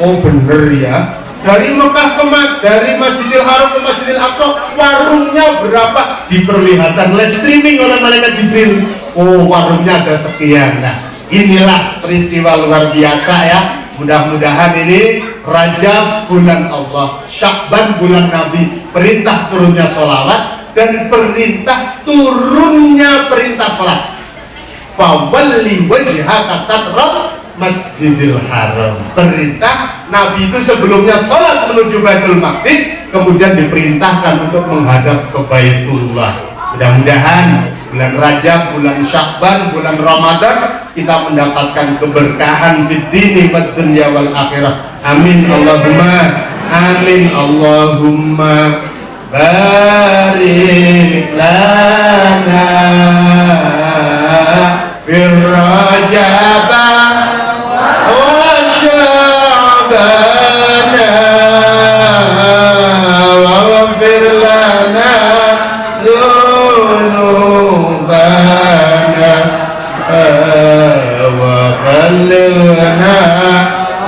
Oh, bener ya. Dari Mekah ke dari Masjidil Haram ke Masjidil Aqsa, warungnya berapa? Diperlihatkan live streaming oleh malaikat Jibril. Oh, warungnya ada sekian. Nah, inilah peristiwa luar biasa ya. Mudah-mudahan ini Rajab bulan Allah, Syakban bulan Nabi, perintah turunnya sholawat dan perintah turunnya perintah sholat. Fawalli wajhaka satral Masjidil Haram. Perintah Nabi itu sebelumnya sholat menuju Baitul Maqdis, kemudian diperintahkan untuk menghadap ke Baitullah. Mudah-mudahan bulan Rajab, bulan Syakban, bulan Ramadan kita mendapatkan keberkahan fid dini wad dunya wal akhirah. Amin Allahumma amin. Allahumma barik lana fir Rajab wa Sya'ban wa ghfir lana dhunubana wa ballighna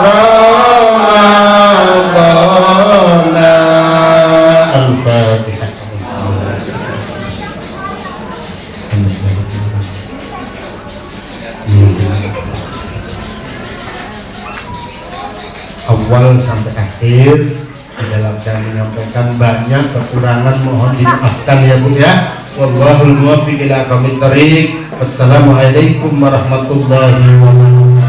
Ramadana. Al-Fatihah. Awal sampai akhir di dalam saya menyampaikan banyak kekurangan, mohon dimaafkan ya Bu ya. Wallahul muwaffiq ila aqwamit thoriq. Wassalamualaikum warahmatullahi wabarakatuh.